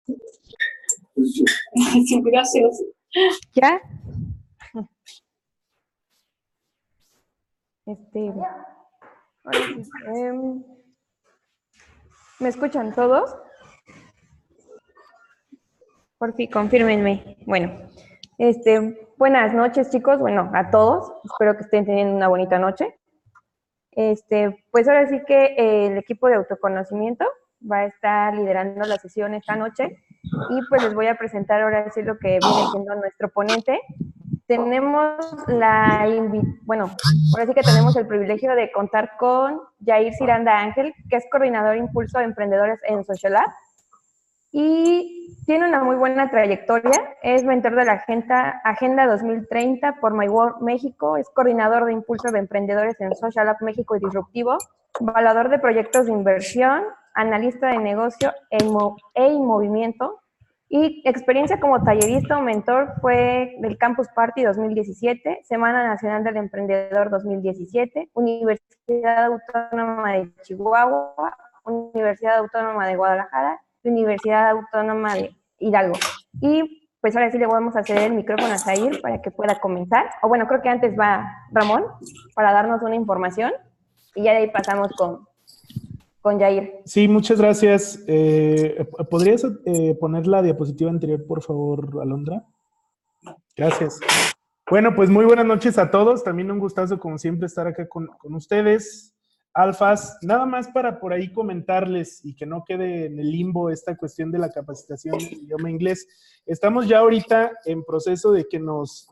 Sí, gracias. ¿Ya? Ahora sí, ¿me escuchan todos? Por fin, confírmenme. Bueno, buenas noches, chicos. Bueno, a todos. Espero que estén teniendo una bonita noche. Pues ahora sí que el equipo de autoconocimiento va a estar liderando la sesión esta noche y pues les voy a presentar ahora sí lo que viene siendo nuestro ponente. Tenemos ahora sí que tenemos el privilegio de contar con Yair Ciranda Ángel, que es coordinador Impulso de Emprendedores en Social Lab y tiene una muy buena trayectoria. Es mentor de la Agenda 2030 por My World México, es coordinador de Impulso de Emprendedores en Social Lab México y Disruptivo, evaluador de proyectos de inversión, analista de negocio e movimiento, y experiencia como tallerista o mentor fue del Campus Party 2017, Semana Nacional del Emprendedor 2017, Universidad Autónoma de Chihuahua, Universidad Autónoma de Guadalajara, Universidad Autónoma de Hidalgo. Y pues ahora sí le vamos a hacer el micrófono a Zair para que pueda comenzar. O bueno, creo que antes va Ramón para darnos una información y ya de ahí pasamos con Yair. Sí, muchas gracias. ¿Podrías poner la diapositiva anterior, por favor, Alondra? Gracias. Bueno, pues muy buenas noches a todos. También un gustazo, como siempre, estar acá con ustedes. Alfas, nada más para por ahí comentarles y que no quede en el limbo esta cuestión de la capacitación en idioma inglés. Estamos ya ahorita en proceso de que nos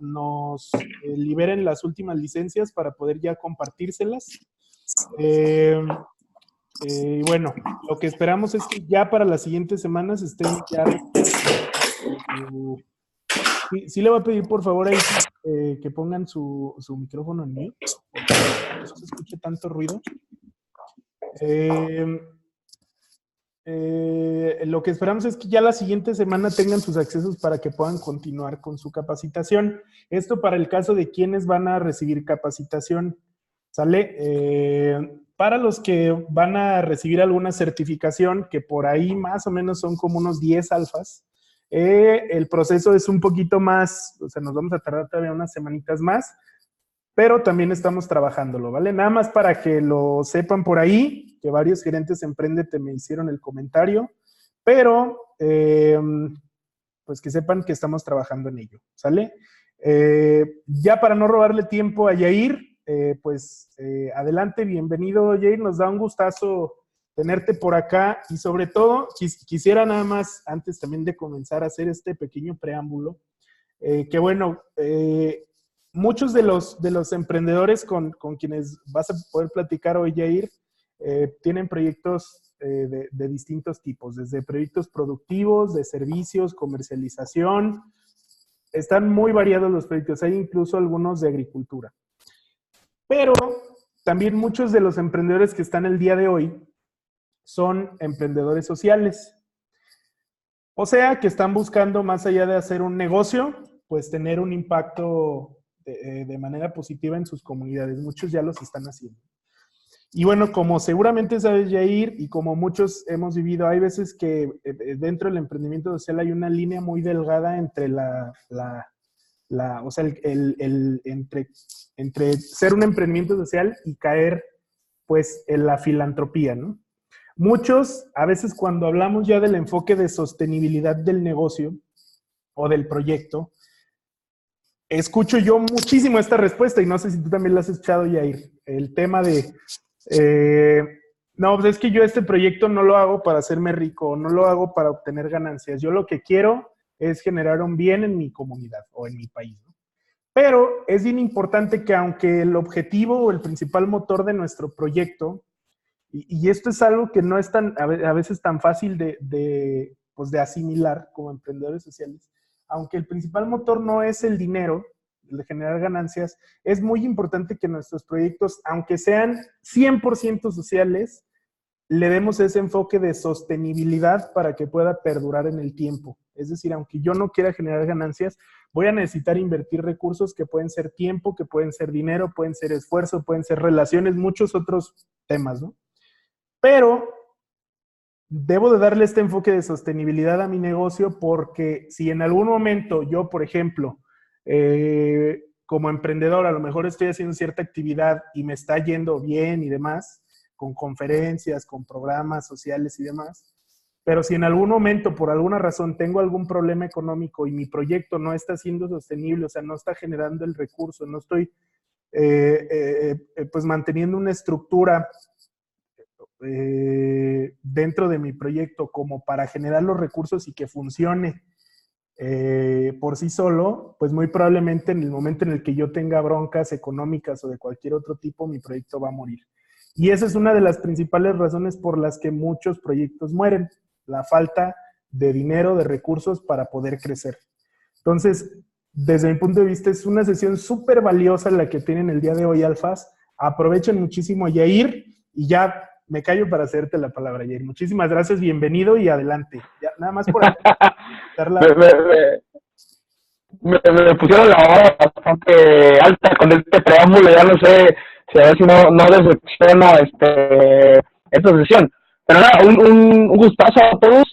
liberen las últimas licencias para poder ya compartírselas. Y bueno, lo que esperamos es que ya para las siguientes semanas estén ya... Sí le voy a pedir por favor ahí que pongan su micrófono en mute, no se escuche tanto ruido. Lo que esperamos es que ya la siguiente semana tengan sus accesos para que puedan continuar con su capacitación. Esto para el caso de quienes van a recibir capacitación, ¿sale? Para los que van a recibir alguna certificación, que por ahí más o menos son como unos 10 alfas, el proceso es un poquito más, o sea, nos vamos a tardar todavía unas semanitas más, pero también estamos trabajándolo, ¿vale? Nada más para que lo sepan por ahí, que varios gerentes de Emprendete me hicieron el comentario, pero pues que sepan que estamos trabajando en ello, ¿sale? Ya para no robarle tiempo a Yair, adelante, bienvenido Yair, nos da un gustazo tenerte por acá y sobre todo quisiera nada más, antes también de comenzar a hacer este pequeño preámbulo, que bueno, muchos de los emprendedores con quienes vas a poder platicar hoy, Yair, tienen proyectos de distintos tipos, desde proyectos productivos, de servicios, comercialización. Están muy variados los proyectos, hay incluso algunos de agricultura. Pero también muchos de los emprendedores que están el día de hoy son emprendedores sociales. O sea, que están buscando, más allá de hacer un negocio, pues tener un impacto de manera positiva en sus comunidades. Muchos ya los están haciendo. Y bueno, como seguramente sabes, Yair, y como muchos hemos vivido, hay veces que dentro del emprendimiento social hay una línea muy delgada entre entre ser un emprendimiento social y caer, pues, en la filantropía, ¿no? Muchos, a veces cuando hablamos ya del enfoque de sostenibilidad del negocio o del proyecto, escucho yo muchísimo esta respuesta y no sé si tú también la has escuchado, Yair. El tema de, no, pues es que yo este proyecto no lo hago para hacerme rico, no lo hago para obtener ganancias. Yo lo que quiero es generar un bien en mi comunidad o en mi país, ¿no? Pero es bien importante que aunque el objetivo o el principal motor de nuestro proyecto, y esto es algo que no es a veces tan fácil de asimilar como emprendedores sociales, aunque el principal motor no es el dinero, el de generar ganancias, es muy importante que nuestros proyectos, aunque sean 100% sociales, le demos ese enfoque de sostenibilidad para que pueda perdurar en el tiempo. Es decir, aunque yo no quiera generar ganancias, voy a necesitar invertir recursos que pueden ser tiempo, que pueden ser dinero, pueden ser esfuerzo, pueden ser relaciones, muchos otros temas, ¿no? Pero debo de darle este enfoque de sostenibilidad a mi negocio porque si en algún momento yo, por ejemplo, como emprendedor, a lo mejor estoy haciendo cierta actividad y me está yendo bien y demás, con conferencias, con programas sociales y demás, pero si en algún momento, por alguna razón, tengo algún problema económico y mi proyecto no está siendo sostenible, o sea, no está generando el recurso, no estoy pues manteniendo una estructura dentro de mi proyecto como para generar los recursos y que funcione por sí solo, pues muy probablemente en el momento en el que yo tenga broncas económicas o de cualquier otro tipo, mi proyecto va a morir. Y esa es una de las principales razones por las que muchos proyectos mueren, la falta de dinero, de recursos para poder crecer. Entonces, desde mi punto de vista, es una sesión súper valiosa la que tienen el día de hoy, Alfas. Aprovechen muchísimo a Yair y ya me callo para hacerte la palabra, Yair. Muchísimas gracias, bienvenido y adelante. Ya, nada más por me pusieron la hora bastante alta con este preámbulo, ya no sé si a ver si no decepciona esta sesión. Pero nada, un gustazo a todos.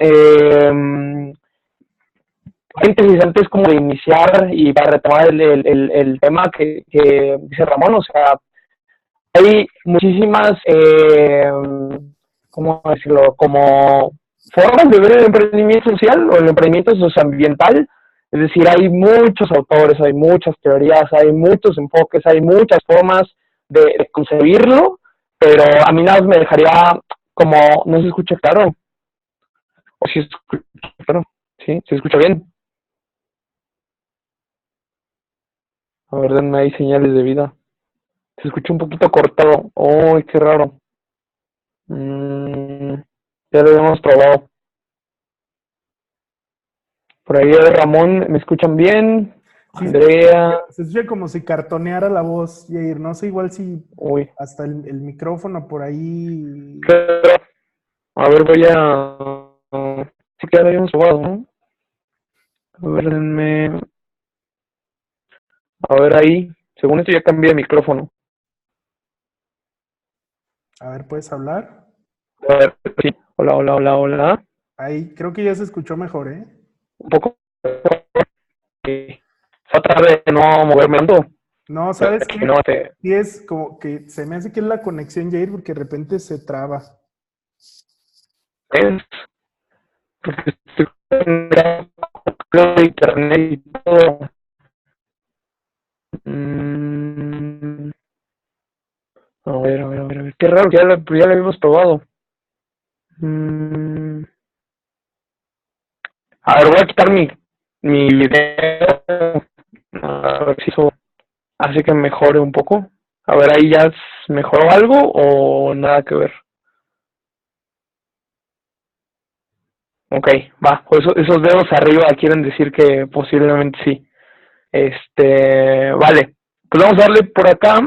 Antes como de iniciar y para retomar el tema que dice Ramón, o sea, hay muchísimas, ¿cómo decirlo? Como formas de ver el emprendimiento social o el emprendimiento socioambiental. Es decir, hay muchos autores, hay muchas teorías, hay muchos enfoques, hay muchas formas de concebirlo, pero a mí nada más me dejaría como, no se escucha claro, o si se escucha claro, sí, se escucha bien. A ver, denme ahí señales de vida. Se escucha un poquito cortado. ¡Uy, qué raro! Ya lo hemos probado. Por ahí Ramón, ¿me escuchan bien? Sí, Andrea. se escucha como si cartoneara la voz, Yair. No sé, igual si Uy. hasta el micrófono por ahí. A ver, voy a... Sí que ya lo habíamos probado, ¿no? A ver, denme... A ver ahí. Según esto ya cambié de micrófono. A ver, ¿puedes hablar? A ver, sí. Hola. Ahí, creo que ya se escuchó mejor, ¿eh? Un poco... Tratar de no moverme tanto. No, ¿sabes qué? No, Sí es como que se me hace que es la conexión, Jair, porque de repente se traba. Es porque estoy con internet y todo. A ver. Qué raro, ya lo habíamos probado. A ver, voy a quitar mi video. A ver si eso hace que mejore un poco. A ver, ahí ya mejoró algo o nada que ver. Ok, va. Pues esos dedos arriba quieren decir que posiblemente sí. Vale. Pues vamos a darle por acá.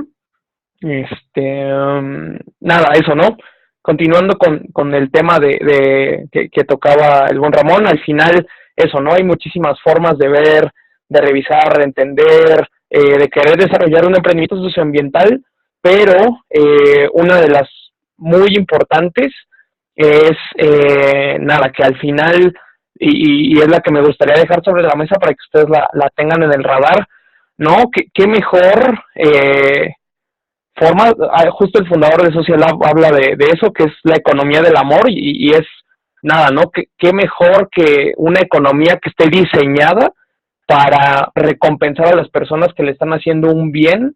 Nada, eso, ¿no? Continuando con el tema de que tocaba el buen Ramón, al final, eso, ¿no? Hay muchísimas formas de ver, de revisar, de entender, de querer desarrollar un emprendimiento socioambiental, pero una de las muy importantes es, nada, que al final, y es la que me gustaría dejar sobre la mesa para que ustedes la tengan en el radar, ¿no? ¿Qué mejor forma? Justo el fundador de Social Lab habla de eso, que es la economía del amor, y es nada, ¿no? ¿Qué mejor que una economía que esté diseñada para recompensar a las personas que le están haciendo un bien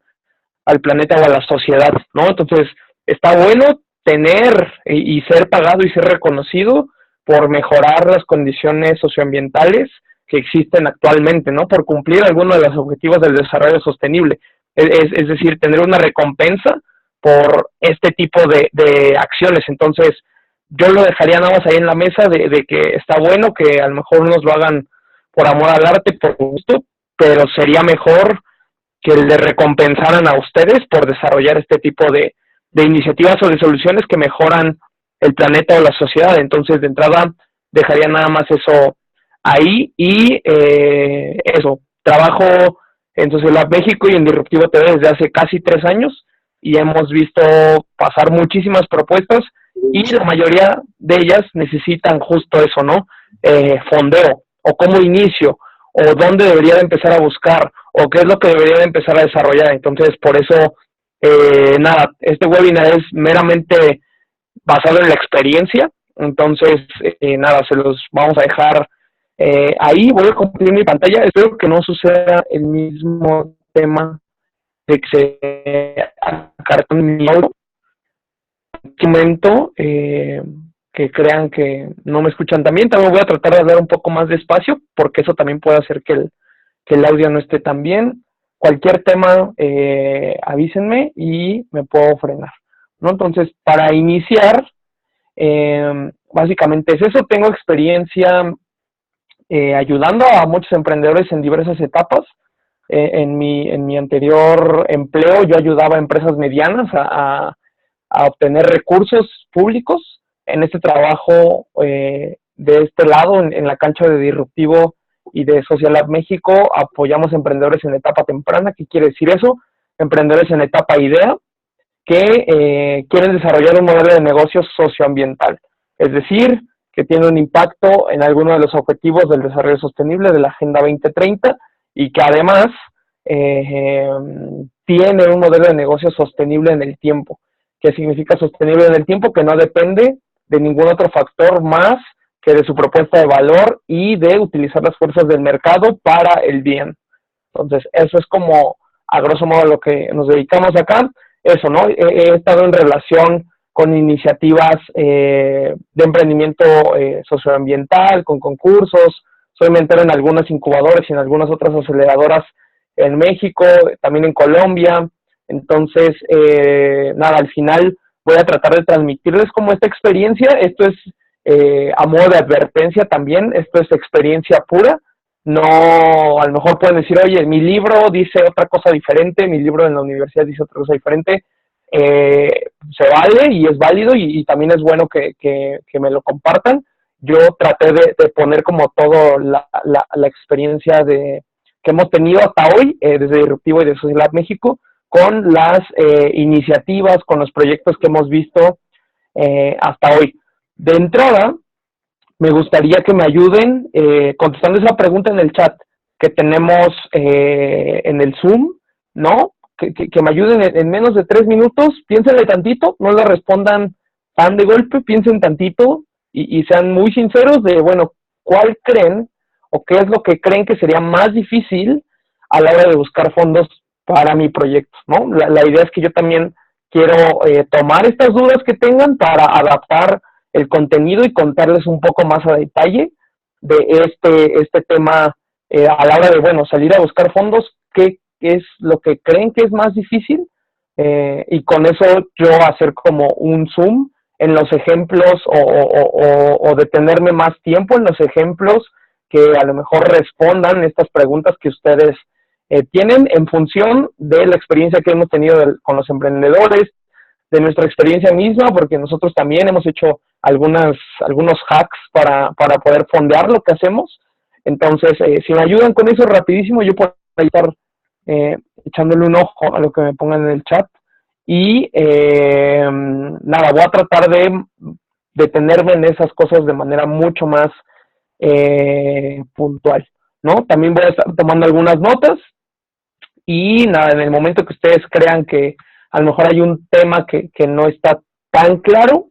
al planeta o a la sociedad, ¿no? Entonces, está bueno tener y ser pagado y ser reconocido por mejorar las condiciones socioambientales que existen actualmente, ¿no? Por cumplir algunos de los objetivos del desarrollo sostenible. Es decir, tener una recompensa por este tipo de acciones. Entonces, yo lo dejaría nada más ahí en la mesa de que está bueno que a lo mejor unos lo hagan por amor al arte, por gusto, pero sería mejor que le recompensaran a ustedes por desarrollar este tipo de iniciativas o de soluciones que mejoran el planeta o la sociedad. Entonces, de entrada, dejaría nada más eso ahí y eso, trabajo en Sociolab México y en Disruptivo TV desde hace casi 3 años y hemos visto pasar muchísimas propuestas y la mayoría de ellas necesitan justo eso, ¿no? Fondeo, o cómo inicio, o dónde debería de empezar a buscar, o qué es lo que debería de empezar a desarrollar. Entonces, por eso, nada, este webinar es meramente basado en la experiencia. Entonces, nada, se los vamos a dejar ahí. Voy a compartir mi pantalla. Espero que no suceda el mismo tema de que se acartón mi audio. En este momento, que crean que no me escuchan también voy a tratar de hablar un poco más despacio, porque eso también puede hacer que el audio no esté tan bien. Cualquier tema, avísenme y me puedo frenar, ¿no? Entonces, para iniciar, básicamente es eso. Tengo experiencia ayudando a muchos emprendedores en diversas etapas. En mi anterior empleo yo ayudaba a empresas medianas a obtener recursos públicos. En este trabajo, de este lado, en la cancha de Disruptivo y de Social Lab México, apoyamos emprendedores en etapa temprana. ¿Qué quiere decir eso? Emprendedores en etapa idea que quieren desarrollar un modelo de negocio socioambiental, es decir, que tiene un impacto en alguno de los objetivos del desarrollo sostenible de la Agenda 2030 y que además tiene un modelo de negocio sostenible en el tiempo. ¿Qué significa sostenible en el tiempo? Que no depende de ningún otro factor más que de su propuesta de valor y de utilizar las fuerzas del mercado para el bien. Entonces, eso es como, a grosso modo, lo que nos dedicamos acá. Eso, ¿no? He estado en relación con iniciativas de emprendimiento socioambiental, con concursos. Soy mentor en algunas incubadoras y en algunas otras aceleradoras en México, también en Colombia. Entonces, nada, al final voy a tratar de transmitirles como esta experiencia. Esto es a modo de advertencia también, esto es experiencia pura. No, a lo mejor pueden decir, oye, mi libro dice otra cosa diferente, mi libro en la universidad dice otra cosa diferente. Se vale y es válido y también es bueno que me lo compartan. Yo traté de poner como todo la experiencia que hemos tenido hasta hoy, desde Disruptivo y de Social Lab México, con las iniciativas, con los proyectos que hemos visto hasta hoy. De entrada, me gustaría que me ayuden contestando esa pregunta en el chat que tenemos en el Zoom, ¿no? Que me ayuden en menos de 3 minutos. Piénsenle tantito, no le respondan tan de golpe, piensen tantito y sean muy sinceros de, bueno, ¿cuál creen o qué es lo que creen que sería más difícil a la hora de buscar fondos para mi proyecto, ¿no? La idea es que yo también quiero tomar estas dudas que tengan para adaptar el contenido y contarles un poco más a detalle de este tema a la hora de, bueno, salir a buscar fondos, qué es lo que creen que es más difícil y con eso yo hacer como un zoom en los ejemplos o detenerme más tiempo en los ejemplos que a lo mejor respondan estas preguntas que ustedes tienen en función de la experiencia que hemos tenido con los emprendedores, de nuestra experiencia misma, porque nosotros también hemos hecho algunos hacks para poder fondear lo que hacemos. Entonces, si me ayudan con eso rapidísimo, yo puedo estar echándole un ojo a lo que me pongan en el chat. Y nada, voy a tratar de detenerme en esas cosas de manera mucho más puntual, ¿no? También voy a estar tomando algunas notas y nada, en el momento que ustedes crean que a lo mejor hay un tema que no está tan claro,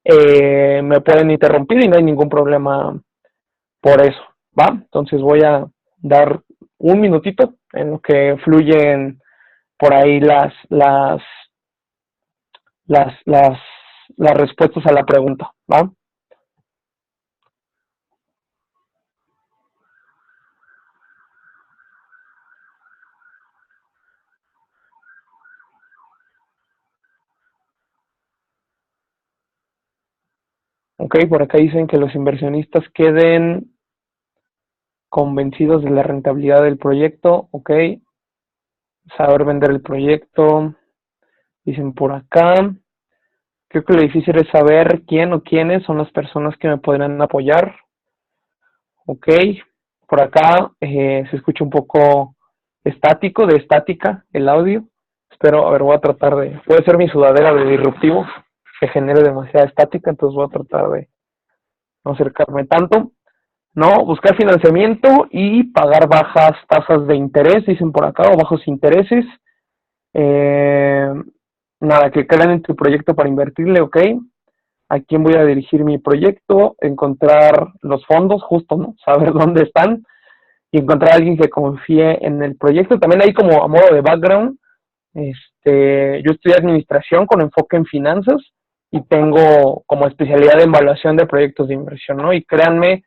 me pueden interrumpir y no hay ningún problema por eso, ¿va? Entonces voy a dar un minutito en lo que fluyen por ahí las respuestas a la pregunta, ¿va? Ok, por acá dicen que los inversionistas queden convencidos de la rentabilidad del proyecto. Ok, saber vender el proyecto. Dicen por acá, creo que lo difícil es saber quién o quiénes son las personas que me podrán apoyar. Ok, por acá se escucha un poco estático, de estática el audio. Espero, a ver, voy a tratar de... Puede ser mi sudadera de Disruptivo, que genere demasiada estática, entonces voy a tratar de no acercarme tanto. No, buscar financiamiento y pagar bajas tasas de interés, dicen por acá, o bajos intereses. Nada, que crean en tu proyecto para invertirle, ok. ¿A quién voy a dirigir mi proyecto? Encontrar los fondos, justo, ¿no? Saber dónde están y encontrar a alguien que confíe en el proyecto. También ahí como a modo de background, yo estudié administración con enfoque en finanzas y tengo como especialidad en evaluación de proyectos de inversión, ¿no? Y créanme,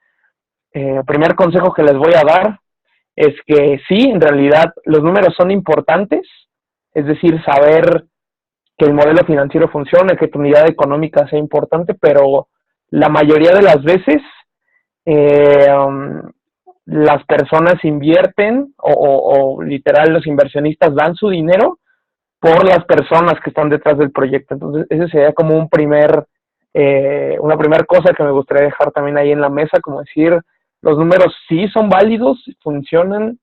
el primer consejo que les voy a dar es que sí, en realidad los números son importantes, es decir, saber que el modelo financiero funcione, que tu unidad económica sea importante, pero la mayoría de las veces las personas invierten o literal los inversionistas dan su dinero por las personas que están detrás del proyecto. Entonces, ese sería como una primera cosa que me gustaría dejar también ahí en la mesa, como decir, los números sí son válidos, funcionan,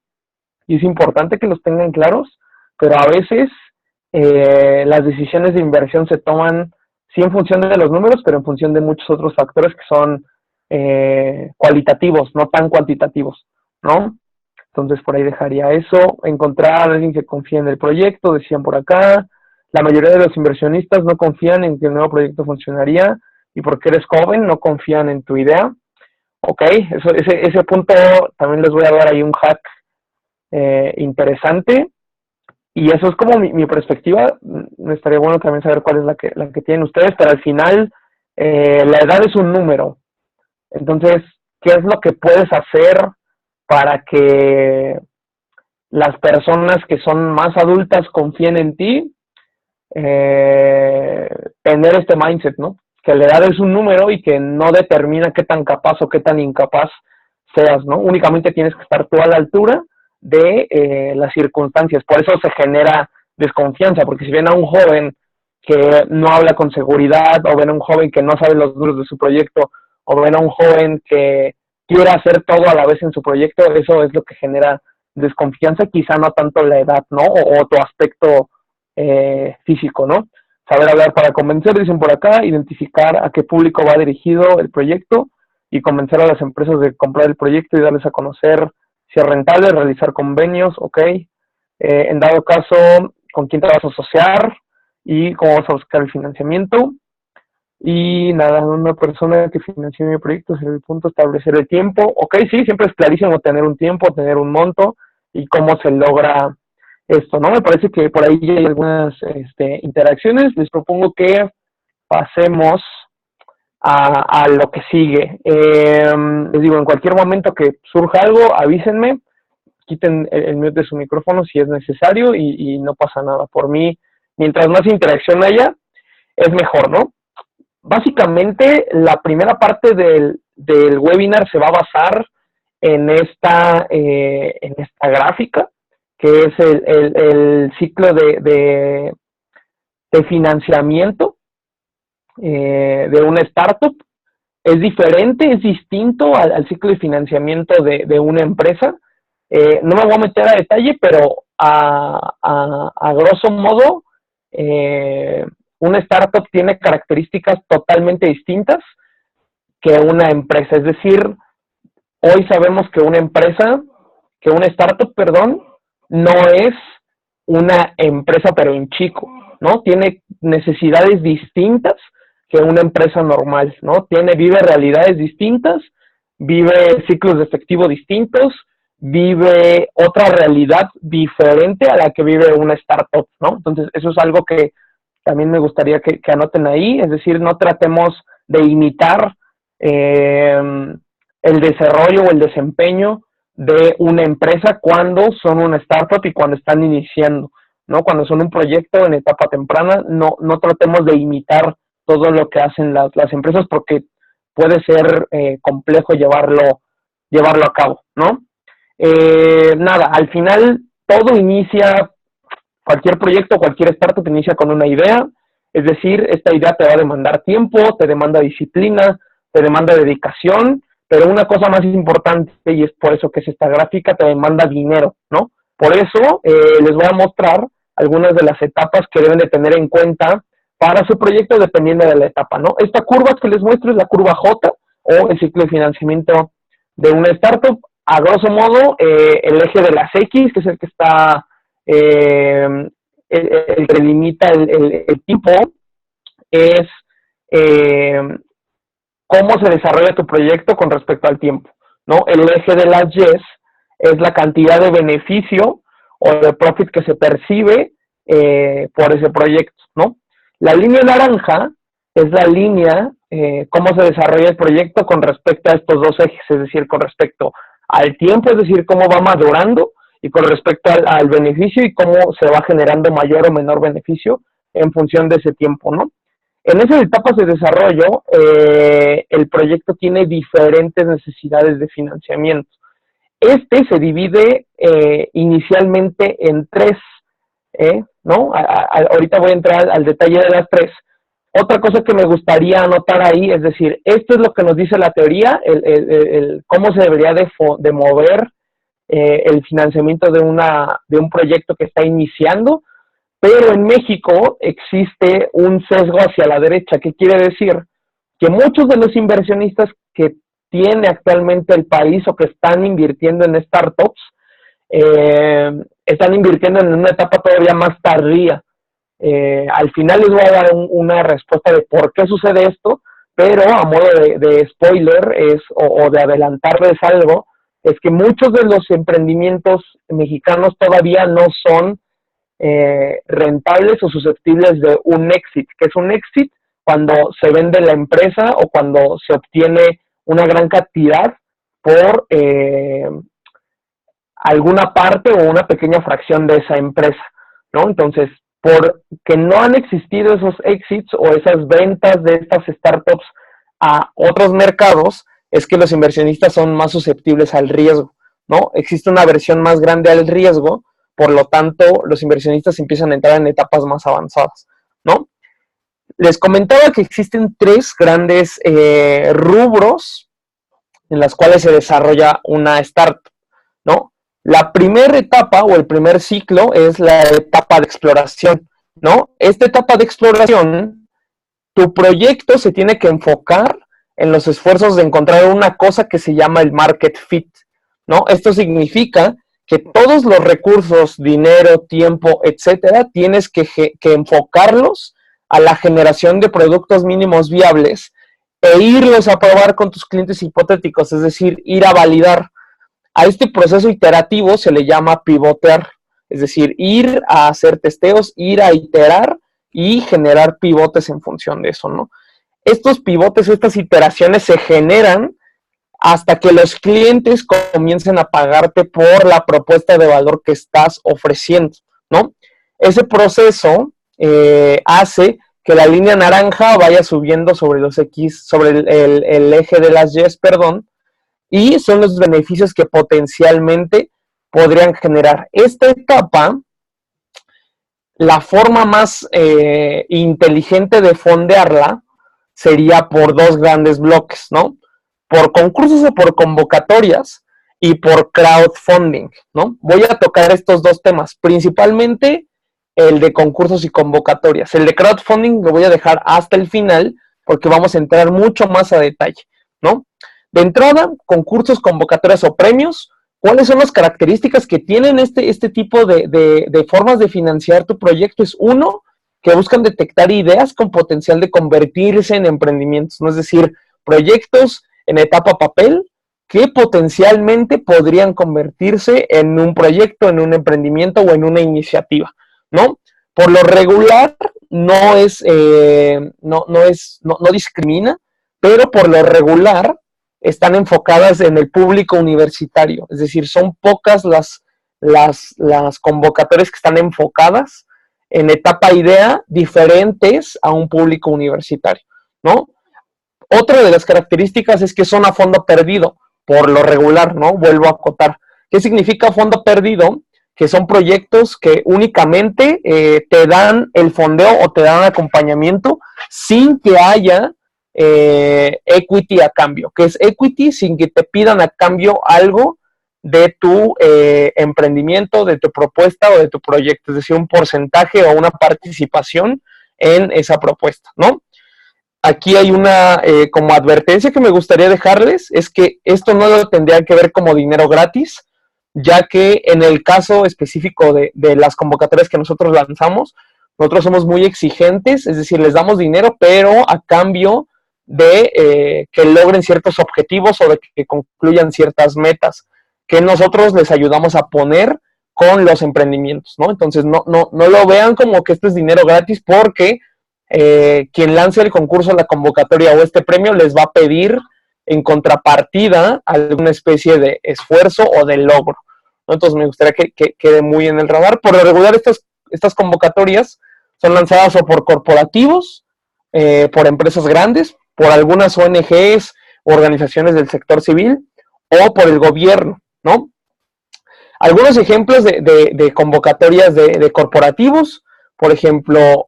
y es importante que los tengan claros, pero a veces las decisiones de inversión se toman sí en función de los números, pero en función de muchos otros factores que son cualitativos, no tan cuantitativos, ¿no? Entonces por ahí dejaría eso, encontrar a alguien que confíe en el proyecto, decían por acá, la mayoría de los inversionistas no confían en que el nuevo proyecto funcionaría y porque eres joven no confían en tu idea. Ok, ese punto también les voy a dar ahí un hack interesante y eso es como mi perspectiva. Me estaría bueno también saber cuál es la que tienen ustedes, pero al final la edad es un número. Entonces, ¿qué es lo que puedes hacer para que las personas que son más adultas confíen en ti? Tener este mindset, ¿no? Que la edad es un número y que no determina qué tan capaz o qué tan incapaz seas, ¿no? Únicamente tienes que estar tú a la altura de las circunstancias. Por eso se genera desconfianza, porque si ven a un joven que no habla con seguridad, o ven a un joven que no sabe los números de su proyecto, o ven a un joven que quiere hacer todo a la vez en su proyecto, eso es lo que genera desconfianza, quizá no tanto la edad, ¿no? O tu aspecto físico, ¿no? Saber hablar para convencer, dicen por acá, identificar a qué público va dirigido el proyecto y convencer a las empresas de comprar el proyecto y darles a conocer si es rentable, realizar convenios, ok. En dado caso, con quién te vas a asociar y cómo vas a buscar el financiamiento. Y nada, una persona que financie mi proyecto sería el punto, establecer el tiempo. Ok, sí, siempre es clarísimo tener un tiempo, tener un monto y cómo se logra esto, ¿no? Me parece que por ahí hay algunas interacciones. Les propongo que pasemos a lo que sigue. Les digo, en cualquier momento que surja algo, avísenme, quiten el mute de su micrófono si es necesario y no pasa nada. Por mí, mientras más interacción haya, es mejor, ¿no? Básicamente, la primera parte del webinar se va a basar en esta gráfica, que es el ciclo de financiamiento de una startup. Es diferente, es distinto al ciclo de financiamiento de una empresa. No me voy a meter a detalle, pero a grosso modo, una startup tiene características totalmente distintas que una empresa. Es decir, hoy sabemos que una startup, no es una empresa pero en chico, ¿no? Tiene necesidades distintas que una empresa normal, ¿no? Vive realidades distintas, vive ciclos de efectivo distintos, vive otra realidad diferente a la que vive una startup, ¿no? Entonces, eso es algo que también me gustaría que anoten ahí, es decir, no tratemos de imitar el desarrollo o el desempeño de una empresa cuando son una startup y cuando están iniciando, ¿no? Cuando son un proyecto en etapa temprana, no tratemos de imitar todo lo que hacen las empresas porque puede ser complejo llevarlo a cabo, ¿no? Nada, al final todo inicia, cualquier proyecto, cualquier startup inicia con una idea, es decir, esta idea te va a demandar tiempo, te demanda disciplina, te demanda dedicación, pero una cosa más importante, y es por eso que es esta gráfica, te demanda dinero, ¿no? Por eso les voy a mostrar algunas de las etapas que deben de tener en cuenta para su proyecto dependiendo de la etapa, ¿no? Esta curva que les muestro es la curva J o el ciclo de financiamiento de una startup. A grosso modo, el eje de las X, que es el que está, el que limita el tiempo, es cómo se desarrolla tu proyecto con respecto al tiempo, ¿no? El eje de las Y es la cantidad de beneficio o de profit que se percibe por ese proyecto, ¿no? La línea naranja es la línea, cómo se desarrolla el proyecto con respecto a estos dos ejes, es decir, con respecto al tiempo, es decir, cómo va madurando, y con respecto al beneficio y cómo se va generando mayor o menor beneficio en función de ese tiempo, ¿no? En esas etapas de desarrollo, el proyecto tiene diferentes necesidades de financiamiento. Este se divide inicialmente en tres, ¿no? Ahorita voy a entrar al detalle de las tres. Otra cosa que me gustaría anotar ahí, es decir, esto es lo que nos dice la teoría, cómo se debería de mover el financiamiento de un proyecto que está iniciando, pero en México existe un sesgo hacia la derecha. ¿Qué quiere decir? Que muchos de los inversionistas que tiene actualmente el país o que están invirtiendo en startups, están invirtiendo en una etapa todavía más tardía. Al final les voy a dar una respuesta de por qué sucede esto, pero a modo de spoiler o de adelantarles algo, es que muchos de los emprendimientos mexicanos todavía no son rentables o susceptibles de un exit. ¿Qué es un exit? Cuando se vende la empresa o cuando se obtiene una gran cantidad por alguna parte o una pequeña fracción de esa empresa, ¿no? Entonces, porque no han existido esos exits o esas ventas de estas startups a otros mercados, es que los inversionistas son más susceptibles al riesgo, ¿no? Existe una versión más grande al riesgo, por lo tanto, los inversionistas empiezan a entrar en etapas más avanzadas, ¿no? Les comentaba que existen tres grandes rubros en las cuales se desarrolla una startup, ¿no? La primera etapa o el primer ciclo es la etapa de exploración, ¿no? Esta etapa de exploración, tu proyecto se tiene que enfocar en los esfuerzos de encontrar una cosa que se llama el market fit, ¿no? Esto significa que todos los recursos, dinero, tiempo, etcétera, tienes que enfocarlos a la generación de productos mínimos viables e irlos a probar con tus clientes hipotéticos, es decir, ir a validar. A este proceso iterativo se le llama pivotear, es decir, ir a hacer testeos, ir a iterar y generar pivotes en función de eso, ¿no? Estos pivotes, estas iteraciones se generan hasta que los clientes comiencen a pagarte por la propuesta de valor que estás ofreciendo, ¿no? Ese proceso hace que la línea naranja vaya subiendo sobre los X, sobre el eje de las Y's, perdón, y son los beneficios que potencialmente podrían generar. Esta etapa, la forma más inteligente de fondearla sería por dos grandes bloques, ¿no? Por concursos o por convocatorias y por crowdfunding, ¿no? Voy a tocar estos dos temas, principalmente el de concursos y convocatorias. El de crowdfunding lo voy a dejar hasta el final porque vamos a entrar mucho más a detalle, ¿no? De entrada, concursos, convocatorias o premios, ¿cuáles son las características que tienen este tipo de formas de financiar tu proyecto? Es uno, que buscan detectar ideas con potencial de convertirse en emprendimientos, ¿no? Es decir, proyectos en etapa papel que potencialmente podrían convertirse en un proyecto, en un emprendimiento o en una iniciativa, ¿no? Por lo regular no discrimina, pero por lo regular están enfocadas en el público universitario, es decir, son pocas las convocatorias que están enfocadas en etapa idea diferentes a un público universitario, ¿no? Otra de las características es que son a fondo perdido, por lo regular, ¿no? Vuelvo a acotar. ¿Qué significa fondo perdido? Que son proyectos que únicamente te dan el fondeo o te dan acompañamiento sin que haya equity a cambio. ¿Qué es equity? Sin que te pidan a cambio algo de tu emprendimiento, de tu propuesta o de tu proyecto, es decir, un porcentaje o una participación en esa propuesta, ¿no? Aquí hay una como advertencia que me gustaría dejarles, es que esto no lo tendrían que ver como dinero gratis, ya que en el caso específico de las convocatorias que nosotros lanzamos, nosotros somos muy exigentes, es decir, les damos dinero, pero a cambio de que logren ciertos objetivos o de que concluyan ciertas metas que nosotros les ayudamos a poner con los emprendimientos, ¿no? Entonces, no lo vean como que esto es dinero gratis, porque quien lance el concurso, la convocatoria o este premio les va a pedir en contrapartida alguna especie de esfuerzo o de logro, ¿no? Entonces me gustaría que quede muy en el radar. Por lo regular estas convocatorias son lanzadas o por corporativos, por empresas grandes, por algunas ONGs, organizaciones del sector civil o por el gobierno, ¿no? Algunos ejemplos de convocatorias de corporativos. Por ejemplo,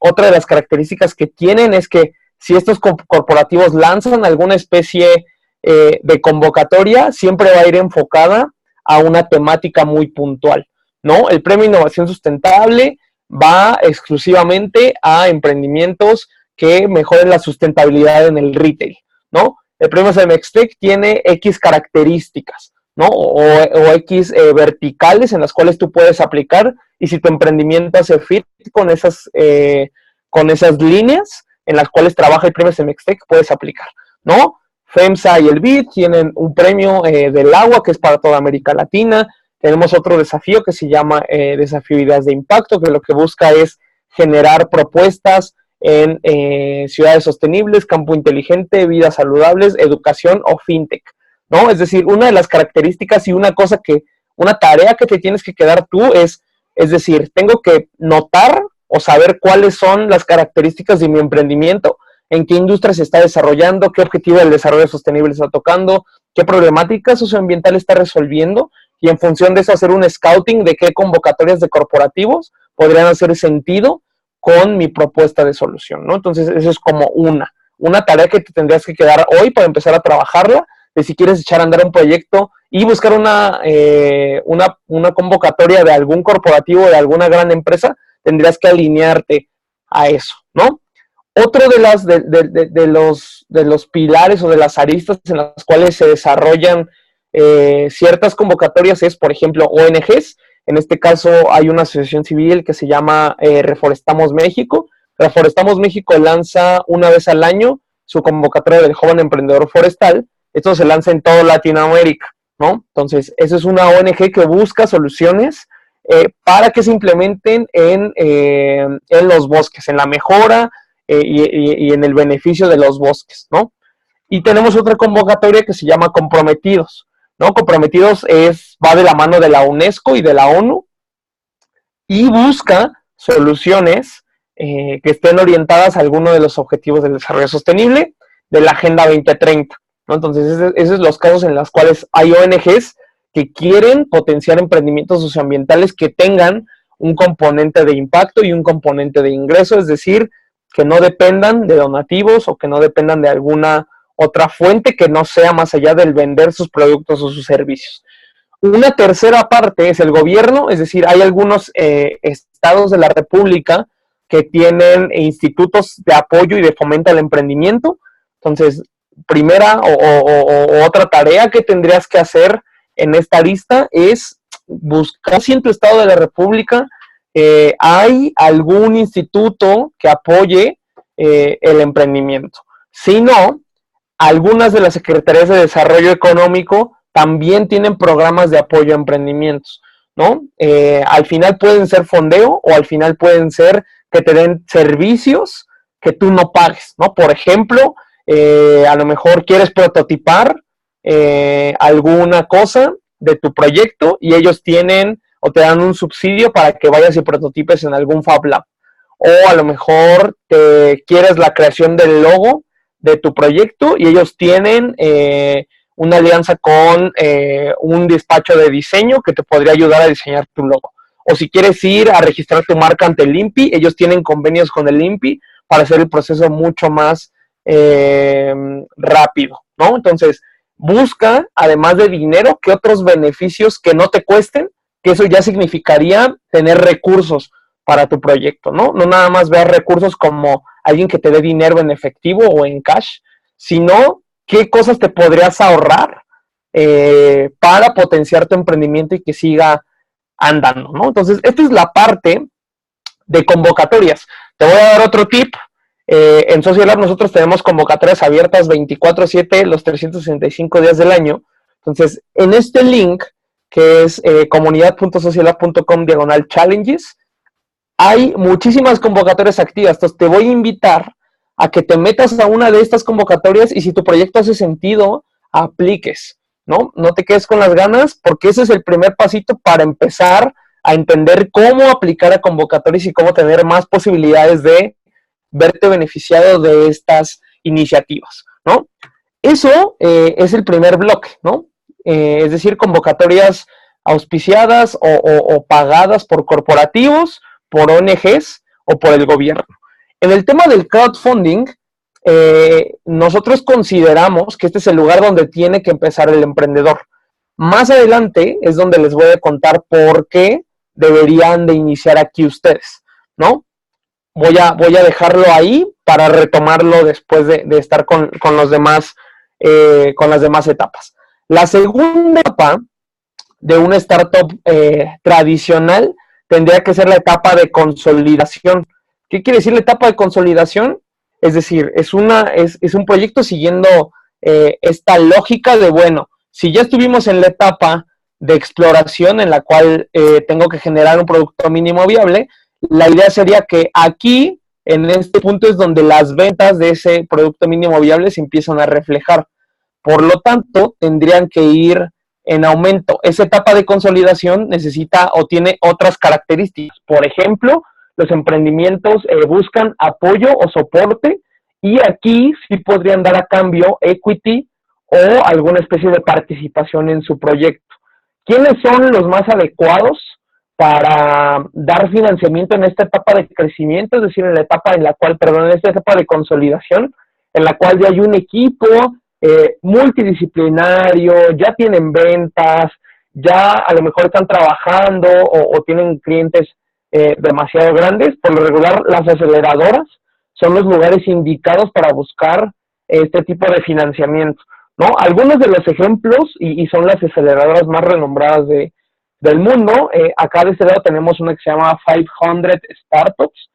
otra de las características que tienen es que si estos corporativos lanzan alguna especie de convocatoria, siempre va a ir enfocada a una temática muy puntual, ¿no? El Premio Innovación Sustentable va exclusivamente a emprendimientos que mejoren la sustentabilidad en el retail, ¿no? El Premio Cemextec tiene X características, ¿no? O X verticales en las cuales tú puedes aplicar, y si tu emprendimiento hace fit con esas líneas en las cuales trabaja el Premio Cemextec, puedes aplicar, ¿no? FEMSA y el BID tienen un premio del agua que es para toda América Latina. Tenemos otro desafío que se llama Desafío Ideas de Impacto, que lo que busca es generar propuestas en ciudades sostenibles, campo inteligente, vidas saludables, educación o fintech, ¿no? Es decir, una de las características y una tarea que te tienes que quedar tú es decir, tengo que notar o saber cuáles son las características de mi emprendimiento, en qué industria se está desarrollando, qué objetivo del desarrollo sostenible está tocando, qué problemática socioambiental está resolviendo, y en función de eso hacer un scouting de qué convocatorias de corporativos podrían hacer sentido con mi propuesta de solución, ¿no? Entonces, eso es como una tarea que te tendrías que quedar hoy para empezar a trabajarla, de si quieres echar a andar un proyecto y buscar una convocatoria de algún corporativo, de alguna gran empresa, tendrías que alinearte a eso, ¿no? Otro de los pilares o de las aristas en las cuales se desarrollan ciertas convocatorias es, por ejemplo, ONGs. En este caso hay una asociación civil que se llama Reforestamos México. Reforestamos México lanza una vez al año su convocatoria del joven emprendedor forestal. Esto se lanza en toda Latinoamérica, ¿no? Entonces, esa es una ONG que busca soluciones para que se implementen en los bosques, en la mejora y en el beneficio de los bosques, ¿no? Y tenemos otra convocatoria que se llama Comprometidos, ¿no? Comprometidos va de la mano de la UNESCO y de la ONU y busca soluciones que estén orientadas a alguno de los objetivos del desarrollo sostenible de la Agenda 2030, ¿no? Entonces, esos son los casos en los cuales hay ONGs que quieren potenciar emprendimientos socioambientales que tengan un componente de impacto y un componente de ingreso, es decir, que no dependan de donativos o que no dependan de alguna otra fuente que no sea más allá del vender sus productos o sus servicios. Una tercera parte es el gobierno, es decir, hay algunos estados de la República que tienen institutos de apoyo y de fomento al emprendimiento. Entonces, primera o otra tarea que tendrías que hacer en esta lista es buscar si en tu estado de la República hay algún instituto que apoye el emprendimiento. Si no, algunas de las secretarías de desarrollo económico también tienen programas de apoyo a emprendimientos, ¿no? Al final pueden ser fondeo o al final pueden ser que te den servicios que tú no pagues, ¿no? Por ejemplo, a lo mejor quieres prototipar alguna cosa de tu proyecto y ellos tienen o te dan un subsidio para que vayas y prototipes en algún Fab Lab. O a lo mejor quieres la creación del logo de tu proyecto y ellos tienen una alianza con un despacho de diseño que te podría ayudar a diseñar tu logo. O si quieres ir a registrar tu marca ante el INPI, ellos tienen convenios con el INPI para hacer el proceso mucho más rápido, ¿no? Entonces, busca, además de dinero, que otros beneficios que no te cuesten, que eso ya significaría tener recursos para tu proyecto, ¿no? No nada más ver recursos como alguien que te dé dinero en efectivo o en cash, sino qué cosas te podrías ahorrar para potenciar tu emprendimiento y que siga andando, ¿no? Entonces, esta es la parte de convocatorias. Te voy a dar otro tip. En Social Lab nosotros tenemos convocatorias abiertas 24/7 los 365 días del año. Entonces, en este link, que es comunidad.socialab.com/challenges, hay muchísimas convocatorias activas. Entonces, te voy a invitar a que te metas a una de estas convocatorias y si tu proyecto hace sentido, apliques, ¿no? No te quedes con las ganas, porque ese es el primer pasito para empezar a entender cómo aplicar a convocatorias y cómo tener más posibilidades de verte beneficiado de estas iniciativas, ¿no? Eso es el primer bloque, ¿no? Es decir, convocatorias auspiciadas o pagadas por corporativos, por ONGs o por el gobierno. En el tema del crowdfunding, nosotros consideramos que este es el lugar donde tiene que empezar el emprendedor. Más adelante es donde les voy a contar por qué deberían de iniciar aquí ustedes, ¿no? Voy a dejarlo ahí para retomarlo después de estar con los demás, con las demás etapas. La segunda etapa de una startup tradicional tendría que ser la etapa de consolidación. ¿Qué quiere decir la etapa de consolidación? Es decir, es un proyecto siguiendo esta lógica de, bueno, si ya estuvimos en la etapa de exploración en la cual tengo que generar un producto mínimo viable, la idea sería que aquí, en este punto, es donde las ventas de ese producto mínimo viable se empiezan a reflejar. Por lo tanto, tendrían que ir en aumento. Esa etapa de consolidación necesita o tiene otras características. Por ejemplo, los emprendimientos buscan apoyo o soporte y aquí sí podrían dar a cambio equity o alguna especie de participación en su proyecto. ¿Quiénes son los más adecuados para dar financiamiento en esta etapa de crecimiento? Es decir, en la etapa en esta etapa de consolidación, en la cual ya hay un equipo multidisciplinario, ya tienen ventas, ya a lo mejor están trabajando o tienen clientes demasiado grandes. Por lo regular, las aceleradoras son los lugares indicados para buscar este tipo de financiamiento, ¿no? Algunos de los ejemplos, y son las aceleradoras más renombradas del mundo, acá de este lado tenemos una que se llama 500 Startups,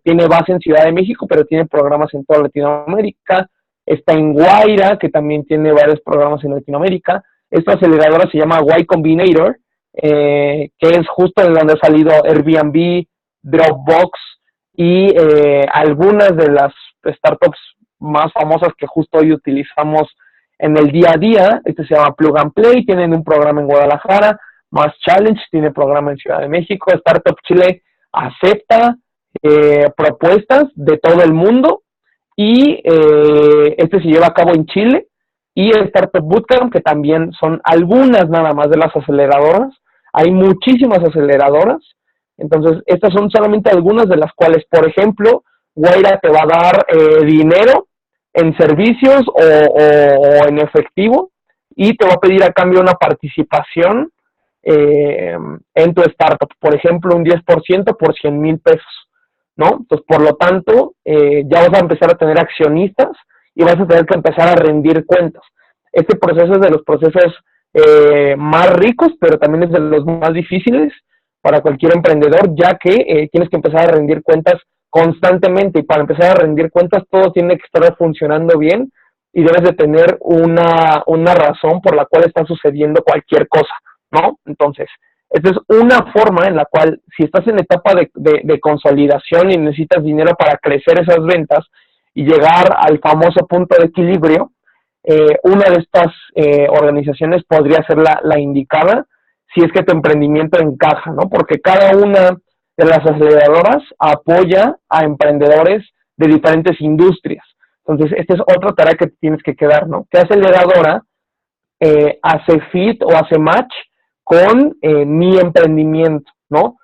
tiene base en Ciudad de México, pero tiene programas en toda Latinoamérica. Está en Guaira, que también tiene varios programas en Latinoamérica. Esta aceleradora se llama Y Combinator, que es justo en donde ha salido Airbnb, Dropbox y algunas de las startups más famosas que justo hoy utilizamos en el día a día. Este se llama Plug and Play, tienen un programa en Guadalajara. Más Challenge tiene programa en Ciudad de México. Startup Chile acepta propuestas de todo el mundo y este se lleva a cabo en Chile. Y el Startup Bootcamp, que también son algunas nada más de las aceleradoras. Hay muchísimas aceleradoras. Entonces, estas son solamente algunas de las cuales, por ejemplo, Guaira te va a dar dinero en servicios o en efectivo y te va a pedir a cambio una participación en tu startup. Por ejemplo, un 10% por 100,000 pesos, ¿no? Entonces, por lo tanto, ya vas a empezar a tener accionistas y vas a tener que empezar a rendir cuentas. Este proceso es de los procesos más ricos, pero también es de los más difíciles para cualquier emprendedor, ya que tienes que empezar a rendir cuentas constantemente, y para empezar a rendir cuentas todo tiene que estar funcionando bien y debes de tener una razón por la cual está sucediendo cualquier cosa, ¿no? Entonces, esta es una forma en la cual, si estás en etapa de consolidación y necesitas dinero para crecer esas ventas y llegar al famoso punto de equilibrio, una de estas organizaciones podría ser la indicada si es que tu emprendimiento encaja, ¿no? Porque cada una de las aceleradoras apoya a emprendedores de diferentes industrias. Entonces, esta es otra tarea que tienes que quedar, ¿no? ¿Qué aceleradora hace fit o hace match con mi emprendimiento, ¿no?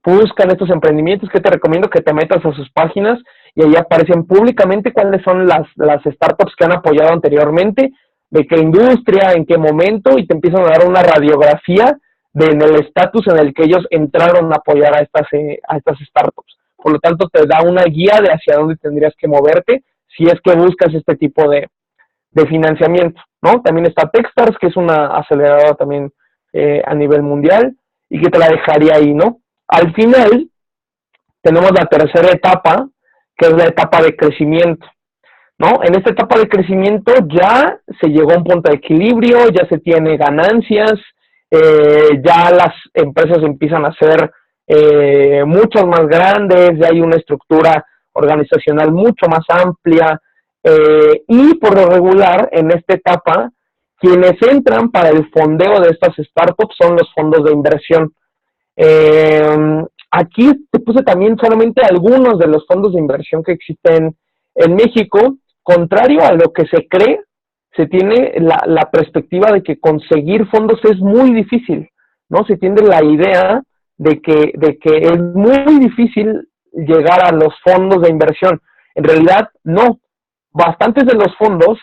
Buscan estos emprendimientos. Que te recomiendo que te metas a sus páginas y ahí aparecen públicamente cuáles son las startups que han apoyado anteriormente, de qué industria, en qué momento, y te empiezan a dar una radiografía en el estatus en el que ellos entraron a apoyar a estas startups. Por lo tanto, te da una guía de hacia dónde tendrías que moverte si es que buscas este tipo de financiamiento, ¿no? También está Techstars, que es una aceleradora también a nivel mundial, y que te la dejaría ahí, ¿no? Al final, tenemos la tercera etapa, que es la etapa de crecimiento, ¿no? En esta etapa de crecimiento ya se llegó a un punto de equilibrio, ya se tiene ganancias, ya las empresas empiezan a ser mucho más grandes, ya hay una estructura organizacional mucho más amplia, y por lo regular, en esta etapa, quienes entran para el fondeo de estas startups son los fondos de inversión. Aquí te puse también solamente algunos de los fondos de inversión que existen en México. Contrario a lo que se cree, se tiene la perspectiva de que conseguir fondos es muy difícil, ¿no? Se tiene la idea de que es muy difícil llegar a los fondos de inversión. En realidad, no. Bastantes de los fondos,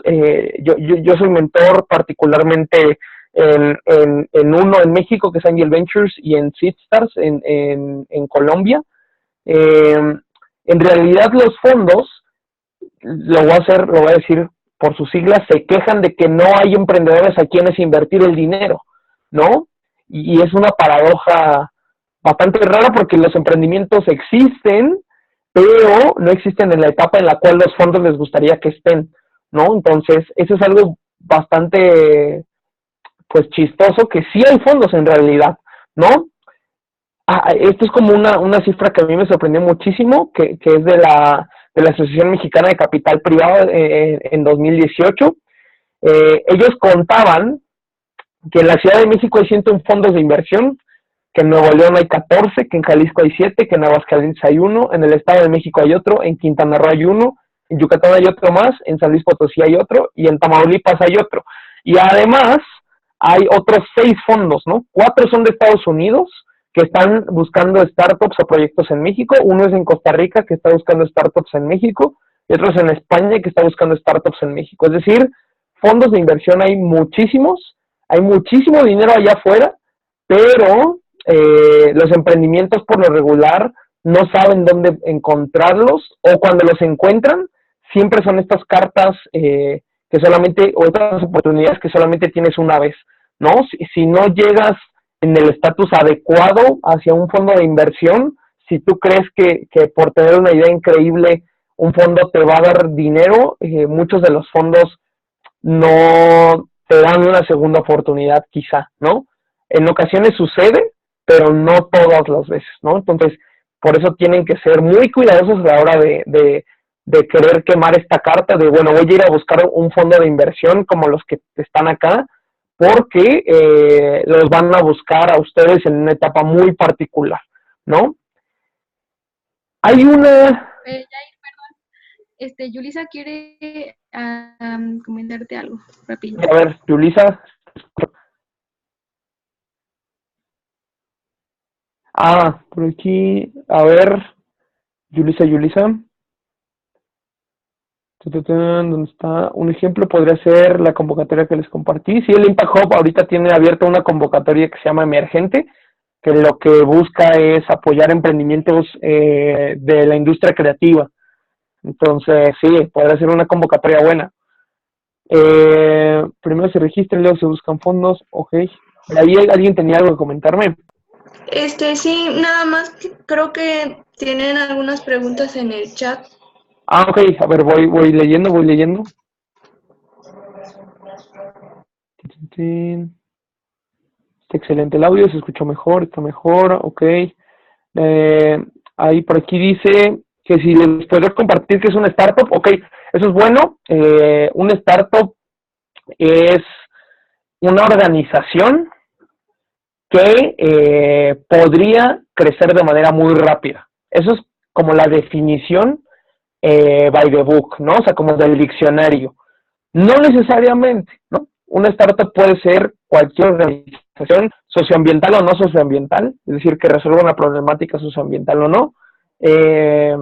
yo soy mentor particularmente en uno en México, que es Angel Ventures, y en Seedstars en Colombia. En realidad los fondos, lo voy a decir por sus siglas, se quejan de que no hay emprendedores a quienes invertir el dinero, ¿no? Y es una paradoja bastante rara porque los emprendimientos existen, pero no existen en la etapa en la cual los fondos les gustaría que estén, ¿no? Entonces, eso es algo bastante, pues, chistoso, que sí hay fondos en realidad, ¿no? Esto es como una cifra que a mí me sorprendió muchísimo, que es de la Asociación Mexicana de Capital Privado en 2018. Ellos contaban que en la Ciudad de México hay 101 fondos de inversión, que en Nuevo León hay 14, que en Jalisco hay 7, que en Aguascalientes hay 1, en el Estado de México hay otro, en Quintana Roo hay 1, en Yucatán hay otro más, en San Luis Potosí hay otro, y en Tamaulipas hay otro. Y además hay otros 6 fondos, ¿no? 4 son de Estados Unidos, que están buscando startups o proyectos en México. Uno es en Costa Rica, que está buscando startups en México, y otro es en España, que está buscando startups en México. Es decir, fondos de inversión hay muchísimos, hay muchísimo dinero allá afuera, pero los emprendimientos por lo regular no saben dónde encontrarlos, o cuando los encuentran, siempre son estas cartas que solamente, o estas oportunidades que solamente tienes una vez, ¿no? Si no llegas en el estatus adecuado hacia un fondo de inversión, si tú crees que por tener una idea increíble un fondo te va a dar dinero, muchos de los fondos no te dan una segunda oportunidad quizá, ¿no? En ocasiones sucede, pero no todas las veces, ¿no? Entonces, por eso tienen que ser muy cuidadosos a la hora de querer quemar esta carta de, bueno, voy a ir a buscar un fondo de inversión como los que están acá, porque los van a buscar a ustedes en una etapa muy particular, ¿no? Hay una... Jair, perdón. Yulisa quiere comentarte algo, rápido. A ver, Yulisa. Por aquí, a ver, Yulisa. ¿Dónde está? Un ejemplo podría ser la convocatoria que les compartí. Sí, el Impact Hub ahorita tiene abierta una convocatoria que se llama Emergente, que lo que busca es apoyar emprendimientos de la industria creativa. Entonces, sí, podría ser una convocatoria buena. Primero se registran, luego se buscan fondos. Ok. ¿Ahí alguien tenía algo que comentarme? Sí, nada más creo que tienen algunas preguntas en el chat. Ok, a ver, voy leyendo. Está excelente el audio, se escuchó mejor, está mejor, ok. Ahí por aquí dice que si les puedes compartir que es una startup, ok, eso es bueno. Una startup es una organización que podría crecer de manera muy rápida. Eso es como la definición by the book, ¿no? O sea, como del diccionario. No necesariamente, ¿no? Una startup puede ser cualquier organización socioambiental o no socioambiental, es decir, que resuelva una problemática socioambiental o no, que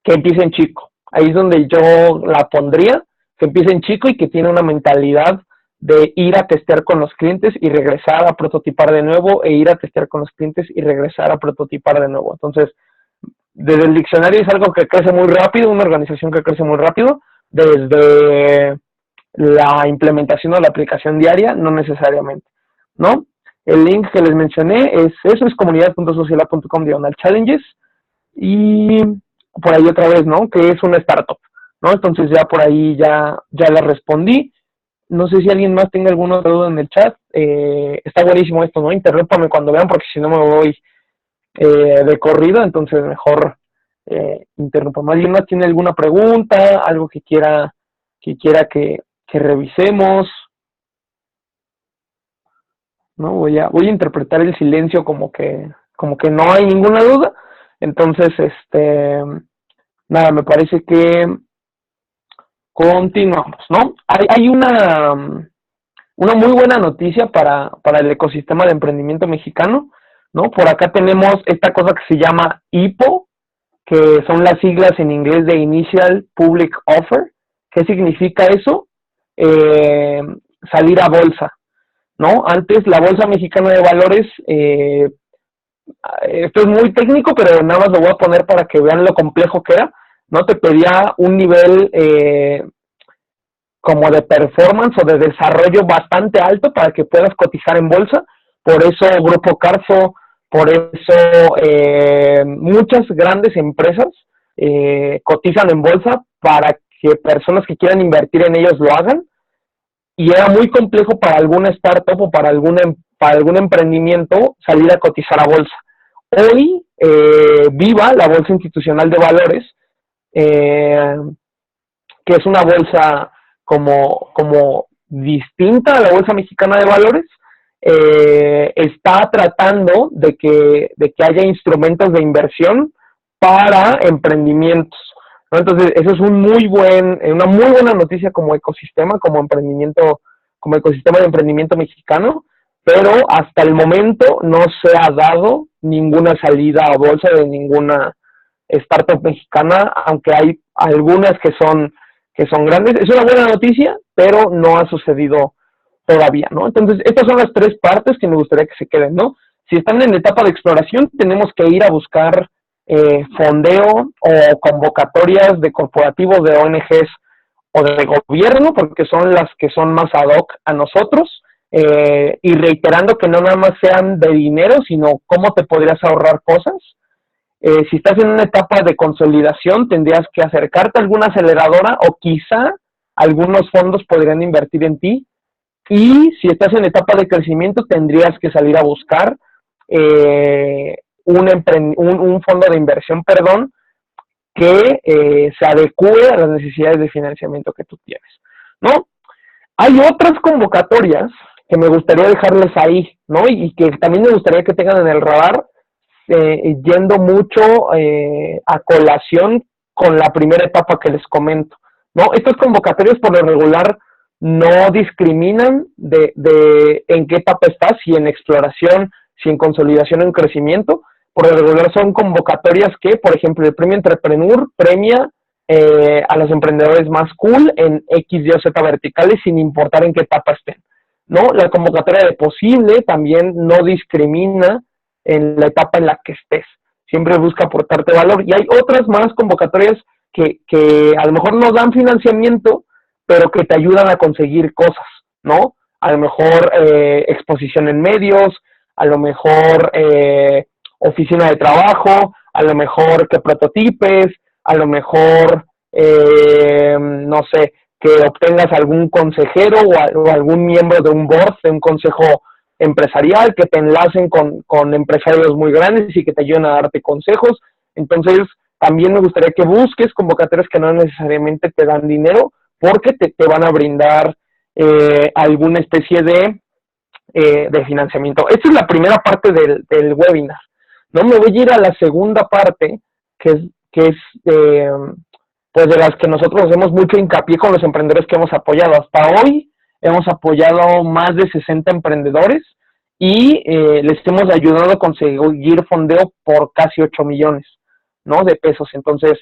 empiece en chico. Ahí es donde yo la pondría, que empiece en chico y que tiene una mentalidad de ir a testear con los clientes y regresar a prototipar de nuevo, e ir a testear con los clientes y regresar a prototipar de nuevo. Entonces, desde el diccionario es algo que crece muy rápido, una organización que crece muy rápido, desde la implementación o la aplicación diaria, no necesariamente, ¿no? El link que les mencioné es eso, es comunidad.socialab.com/challenges, y por ahí otra vez, ¿no? Que es una startup, ¿no? Entonces ya por ahí ya la respondí. No sé si alguien más tenga alguna otra duda en el chat. Está buenísimo esto, ¿no? Interrúmpame cuando vean, porque si no me voy de corrido, entonces mejor interrúmpame. ¿Alguien más tiene alguna pregunta? ¿Algo que quiera que revisemos? ¿No? Voy a interpretar el silencio como que no hay ninguna duda. Entonces, nada, me parece que continuamos, ¿no? Hay una muy buena noticia para el ecosistema de emprendimiento mexicano, ¿no? Por acá tenemos esta cosa que se llama IPO, que son las siglas en inglés de Initial Public Offer. ¿Qué significa eso? Salir a bolsa, ¿no? Antes la Bolsa Mexicana de Valores, esto es muy técnico, pero nada más lo voy a poner para que vean lo complejo que era, ¿no? Te pedía un nivel como de performance o de desarrollo bastante alto para que puedas cotizar en bolsa. Por eso Grupo Carso, por eso muchas grandes empresas cotizan en bolsa para que personas que quieran invertir en ellos lo hagan. Y era muy complejo para alguna startup o para algún emprendimiento salir a cotizar a bolsa. Hoy, Viva, la Bolsa Institucional de Valores, que es una bolsa como distinta a la Bolsa Mexicana de Valores, está tratando de que haya instrumentos de inversión para emprendimientos, ¿no? Entonces, eso es una muy buena noticia como ecosistema, como ecosistema de emprendimiento mexicano, pero hasta el momento no se ha dado ninguna salida a bolsa de ninguna startup mexicana, aunque hay algunas que son grandes. Es una buena noticia, pero no ha sucedido todavía, ¿no? Entonces, estas son las tres partes que me gustaría que se queden, ¿no? Si están en etapa de exploración, tenemos que ir a buscar fondeo o convocatorias de corporativos, de ONGs o de gobierno, porque son las que son más ad hoc a nosotros, y reiterando que no nada más sean de dinero, sino cómo te podrías ahorrar cosas. Si estás en una etapa de consolidación, tendrías que acercarte a alguna aceleradora o quizá algunos fondos podrían invertir en ti. Y si estás en etapa de crecimiento, tendrías que salir a buscar un fondo de inversión, que se adecue a las necesidades de financiamiento que tú tienes, ¿no? Hay otras convocatorias que me gustaría dejarles ahí, ¿no? Y que también me gustaría que tengan en el radar, yendo mucho a colación con la primera etapa que les comento, ¿no? Estas convocatorias por lo regular no discriminan de en qué etapa estás, si en exploración, si en consolidación o en crecimiento. Por lo regular son convocatorias que, por ejemplo, el Premio Entrepreneur premia a los emprendedores más cool en X, Y o Z verticales, sin importar en qué etapa estén, ¿no? La convocatoria de Posible también no discrimina en la etapa en la que estés. Siempre busca aportarte valor. Y hay otras más convocatorias que a lo mejor no dan financiamiento, pero que te ayudan a conseguir cosas, ¿no? A lo mejor exposición en medios, a lo mejor oficina de trabajo, a lo mejor que prototipes, a lo mejor, no sé, que obtengas algún consejero o algún miembro de un board, de un consejo empresarial, que te enlacen con empresarios muy grandes y que te ayuden a darte consejos. Entonces, también me gustaría que busques convocatorias que no necesariamente te dan dinero, porque te van a brindar alguna especie de financiamiento. Esta es la primera parte del webinar, ¿no? Me voy a ir a la segunda parte, que es pues de las que nosotros hacemos mucho hincapié con los emprendedores que hemos apoyado. Hasta hoy hemos apoyado más de 60 emprendedores y les hemos ayudado a conseguir fondeo por casi 8 millones, ¿no? de pesos. Entonces,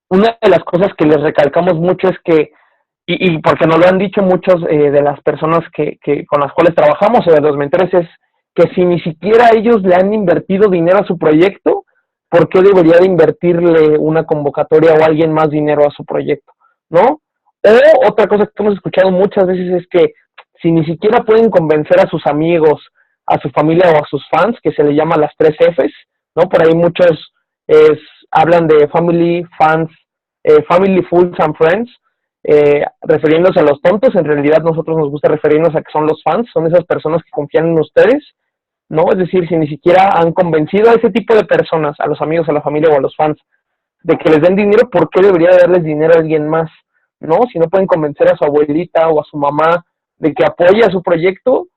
una de las cosas que les recalcamos mucho es que y porque nos lo han dicho muchos de las personas que con las cuales trabajamos o de los mentores, es que si ni siquiera ellos le han invertido dinero a su proyecto, ¿por qué debería de invertirle una convocatoria o alguien más dinero a su proyecto? ¿No? O otra cosa que hemos escuchado muchas veces es que si ni siquiera pueden convencer a sus amigos, a su familia o a sus fans, que se le llama las 3 Fs, ¿no? Por ahí muchos hablan de family, fans, family, fools and friends, refiriéndose a los tontos. En realidad nosotros nos gusta referirnos a que son los fans, son esas personas que confían en ustedes, ¿no? Es decir, si ni siquiera han convencido a ese tipo de personas, a los amigos, a la familia o a los fans, de que les den dinero, ¿por qué debería darles dinero a alguien más? ¿No? Si no pueden convencer a su abuelita o a su mamá de que apoye a su proyecto,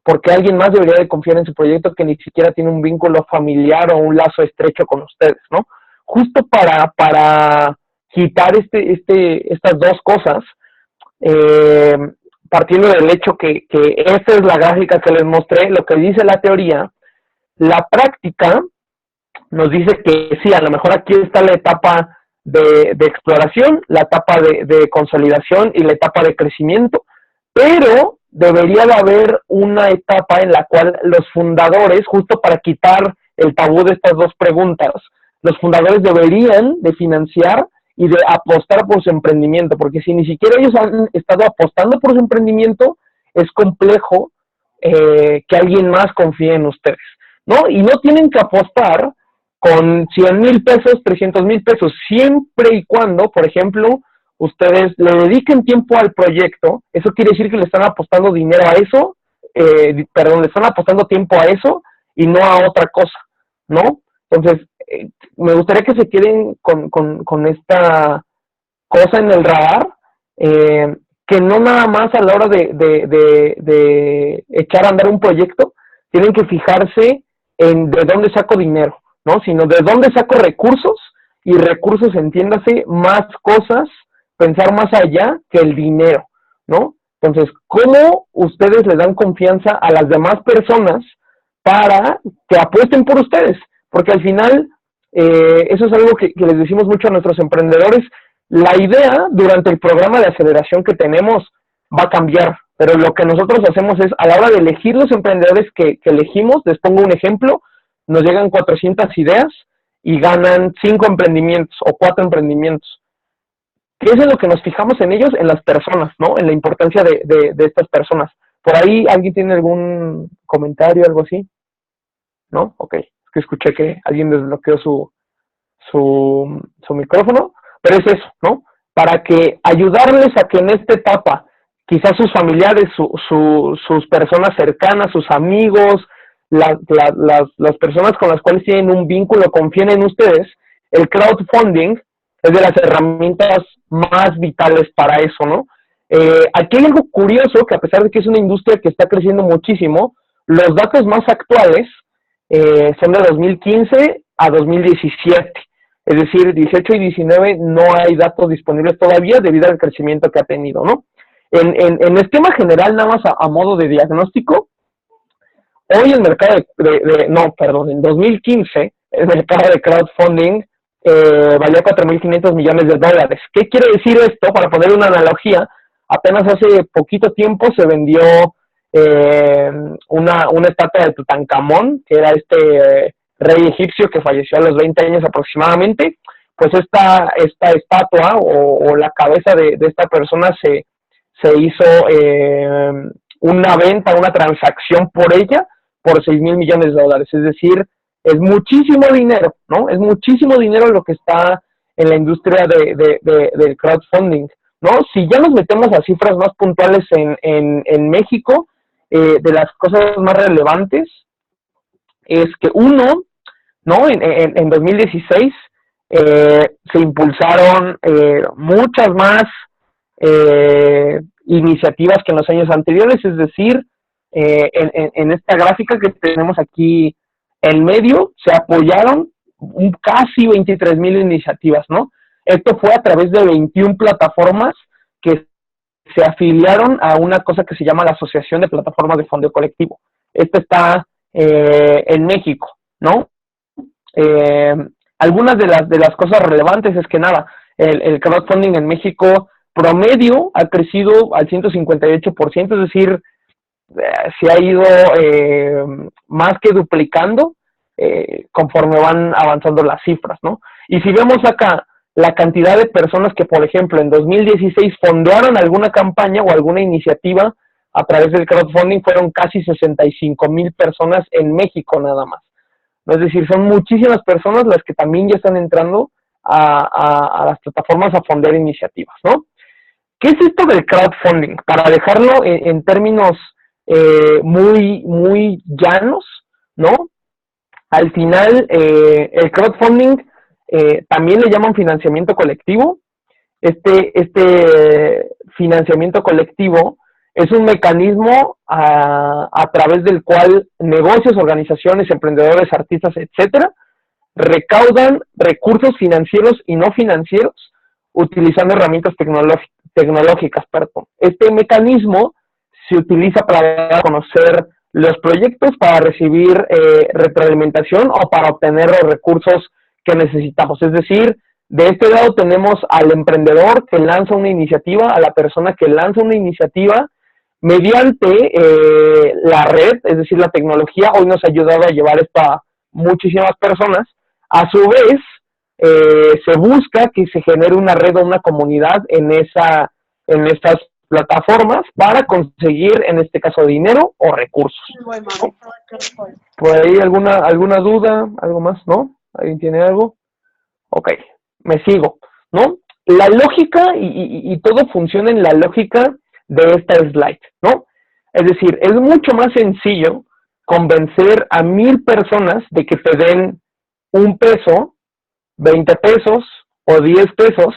¿por qué alguien más debería de confiar en su proyecto que ni siquiera tiene un vínculo familiar o un lazo estrecho con ustedes, ¿no? Justo para quitar estas dos cosas, partiendo del hecho que esta es la gráfica que les mostré, lo que dice la teoría, la práctica nos dice que sí, a lo mejor aquí está la etapa de exploración, la etapa de consolidación y la etapa de crecimiento, pero debería de haber una etapa en la cual los fundadores, justo para quitar el tabú de estas dos preguntas, los fundadores deberían de financiar y de apostar por su emprendimiento, porque si ni siquiera ellos han estado apostando por su emprendimiento, es complejo que alguien más confíe en ustedes, ¿no? Y no tienen que apostar con 100,000 pesos, 300,000 pesos, siempre y cuando, por ejemplo, ustedes le dediquen tiempo al proyecto. Eso quiere decir que le están apostando dinero a eso, le están apostando tiempo a eso y no a otra cosa, ¿no? Entonces, me gustaría que se queden con esta cosa en el radar, que no nada más a la hora de echar a andar un proyecto, tienen que fijarse en de dónde saco dinero, ¿no? Sino de dónde saco recursos, y recursos, entiéndase, más cosas, pensar más allá que el dinero, ¿no? Entonces, ¿cómo ustedes le dan confianza a las demás personas para que apuesten por ustedes? Porque al final, eso es algo que les decimos mucho a nuestros emprendedores. La idea durante el programa de aceleración que tenemos va a cambiar, pero lo que nosotros hacemos es, a la hora de elegir los emprendedores que elegimos, les pongo un ejemplo, nos llegan 400 ideas y ganan 5 emprendimientos o 4 emprendimientos. ¿Qué es en lo que nos fijamos en ellos? En las personas, ¿no? En la importancia de estas personas. ¿Por ahí alguien tiene algún comentario, algo así? ¿No? Ok. Es que escuché que alguien desbloqueó su micrófono, pero es eso, ¿no? Para que ayudarles a que en esta etapa, quizás sus familiares, sus personas cercanas, sus amigos, las personas con las cuales tienen un vínculo, confíen en ustedes, el crowdfunding es de las herramientas más vitales para eso, ¿no? Aquí hay algo curioso, que a pesar de que es una industria que está creciendo muchísimo, los datos más actuales son de 2015 a 2017, es decir, 18 y 19 no hay datos disponibles todavía debido al crecimiento que ha tenido, ¿no? En esquema general, nada más a modo de diagnóstico, hoy el mercado en 2015, el mercado de crowdfunding valió $4,500 millones. ¿Qué quiere decir esto? Para poner una analogía, apenas hace poquito tiempo se vendió una estatua de Tutankamón, que era este rey egipcio que falleció a los 20 años aproximadamente. Pues esta estatua o la cabeza de esta persona se hizo una venta, una transacción por ella por $6,000 millones. Es decir, es muchísimo dinero, ¿no? Es muchísimo dinero lo que está en la industria del crowdfunding, ¿no? Si ya nos metemos a cifras más puntuales en México, de las cosas más relevantes es que uno, ¿no? En 2016 se impulsaron muchas más iniciativas que en los años anteriores, es decir, en esta gráfica que tenemos aquí en medio, se apoyaron casi 23,000 iniciativas, ¿no? Esto fue a través de 21 plataformas que se afiliaron a una cosa que se llama la Asociación de Plataformas de Fondeo Colectivo. Esta está en México, ¿no? Algunas de las cosas relevantes es que nada, el crowdfunding en México promedio ha crecido al 158%, es decir, se ha ido más que duplicando conforme van avanzando las cifras, ¿no? Y si vemos acá la cantidad de personas que, por ejemplo, en 2016 fondearon alguna campaña o alguna iniciativa a través del crowdfunding, fueron casi 65,000 personas en México nada más, ¿no? Es decir, son muchísimas personas las que también ya están entrando a las plataformas a fondear iniciativas, ¿no? ¿Qué es esto del crowdfunding? Para dejarlo en términos muy llanos, ¿no? Al final, el crowdfunding también le llaman financiamiento colectivo. Este financiamiento colectivo es un mecanismo a través del cual negocios, organizaciones, emprendedores, artistas, etcétera, recaudan recursos financieros y no financieros utilizando herramientas tecnológicas. Este mecanismo se utiliza para conocer los proyectos, para recibir retroalimentación o para obtener los recursos que necesitamos. Es decir, de este lado tenemos al emprendedor que lanza una iniciativa, a la persona que lanza una iniciativa mediante la red, es decir, la tecnología. Hoy nos ha ayudado a llevar esto a muchísimas personas. A su vez, se busca que se genere una red o una comunidad en estas plataformas para conseguir, en este caso, dinero o recursos. ¿Por ahí alguna duda? ¿Algo más? ¿No? ¿Alguien tiene algo? Ok, me sigo, ¿no? La lógica y todo funciona en la lógica de esta slide, ¿no? Es decir, es mucho más sencillo convencer a 1,000 personas de que te den 1 peso, 20 pesos o 10 pesos,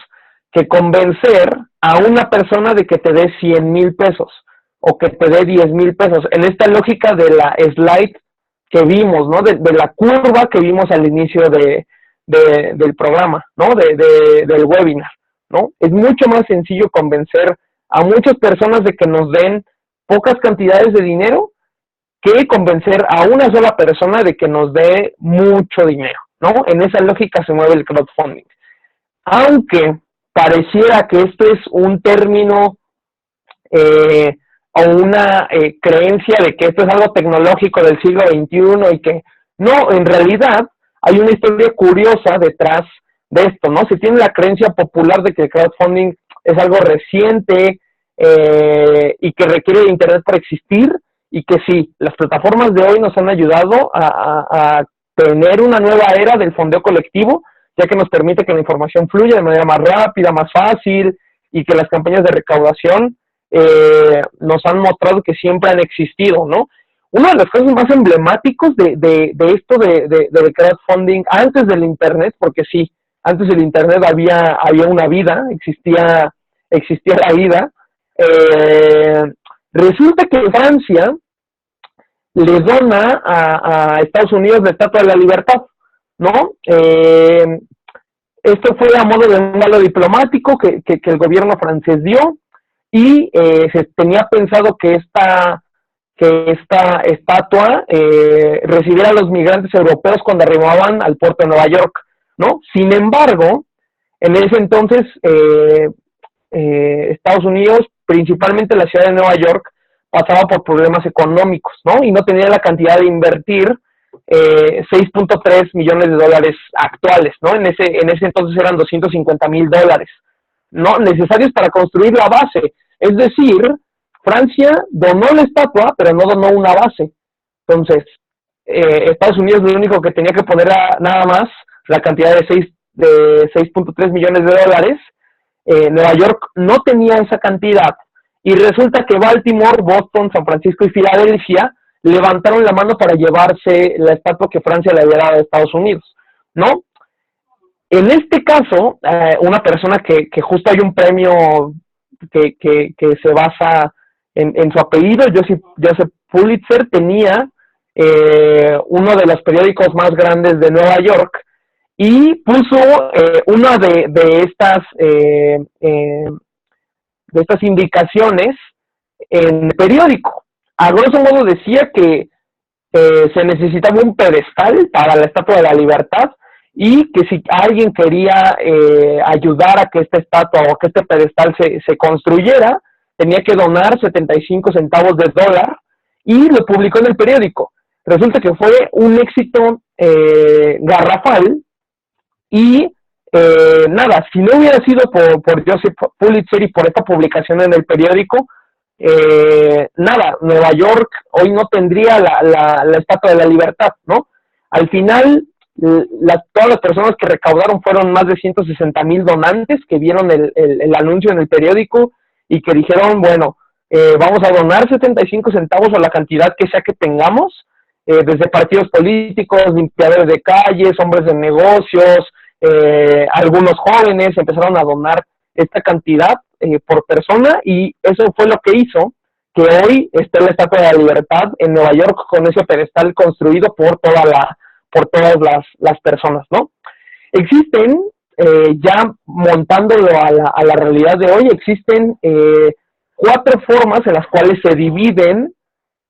que convencer a una persona de que te dé 100,000 pesos o que te dé 10,000 pesos. En esta lógica de la slide que vimos, ¿no? De la curva que vimos al inicio del programa, ¿no? Del webinar, ¿no? Es mucho más sencillo convencer a muchas personas de que nos den pocas cantidades de dinero que convencer a una sola persona de que nos dé mucho dinero, ¿no? En esa lógica se mueve el crowdfunding. Aunque pareciera que esto es un término o una creencia de que esto es algo tecnológico del siglo XXI y que no, en realidad hay una historia curiosa detrás de esto, ¿no? Se tiene la creencia popular de que el crowdfunding es algo reciente y que requiere de internet para existir, y que sí, las plataformas de hoy nos han ayudado a tener una nueva era del fondeo colectivo, ya que nos permite que la información fluya de manera más rápida, más fácil, y que las campañas de recaudación nos han mostrado que siempre han existido, ¿no? Uno de los casos más emblemáticos de esto de crowdfunding antes del internet, porque sí, antes del internet había una vida, existía la vida. Resulta que Francia le dona a Estados Unidos la Estatua de la Libertad, ¿no? Esto fue a modo de un regalo diplomático que el gobierno francés dio, y se tenía pensado que esta estatua recibiera a los migrantes europeos cuando arribaban al puerto de Nueva York, ¿no? Sin embargo, en ese entonces Estados Unidos, principalmente la ciudad de Nueva York, pasaba por problemas económicos, ¿no? Y no tenía la cantidad de invertir 6.3 millones de dólares actuales, ¿no? En ese entonces eran $250,000, ¿no? Necesarios para construir la base. Es decir, Francia donó la estatua, pero no donó una base. Entonces, Estados Unidos lo único que tenía que poner era nada más la cantidad de 6.3 millones de dólares. Nueva York no tenía esa cantidad, y resulta que Baltimore, Boston, San Francisco y Filadelfia levantaron la mano para llevarse la estatua que Francia le había dado a Estados Unidos, ¿no? En este caso, una persona que justo hay un premio que se basa en su apellido, Joseph Pulitzer, tenía uno de los periódicos más grandes de Nueva York, y puso una de estas indicaciones en el periódico. A grosso modo decía que se necesitaba un pedestal para la Estatua de la Libertad, y que si alguien quería ayudar a que esta estatua o que este pedestal se construyera, tenía que donar 75 centavos de dólar, y lo publicó en el periódico. Resulta que fue un éxito garrafal, y nada, si no hubiera sido por Joseph Pulitzer y por esta publicación en el periódico, nada, Nueva York hoy no tendría la Estatua de la Libertad, ¿no? Al final, todas las personas que recaudaron fueron más de 160,000 donantes que vieron el anuncio en el periódico y que dijeron, bueno, vamos a donar 75 centavos o la cantidad que sea que tengamos, desde partidos políticos, limpiadores de calles, hombres de negocios, algunos jóvenes empezaron a donar esta cantidad por persona, y eso fue lo que hizo que hoy esté la Estatua de la Libertad en Nueva York con ese pedestal construido por todas las personas, ¿no? Existen, ya montándolo a la realidad de hoy, existen 4 formas en las cuales se dividen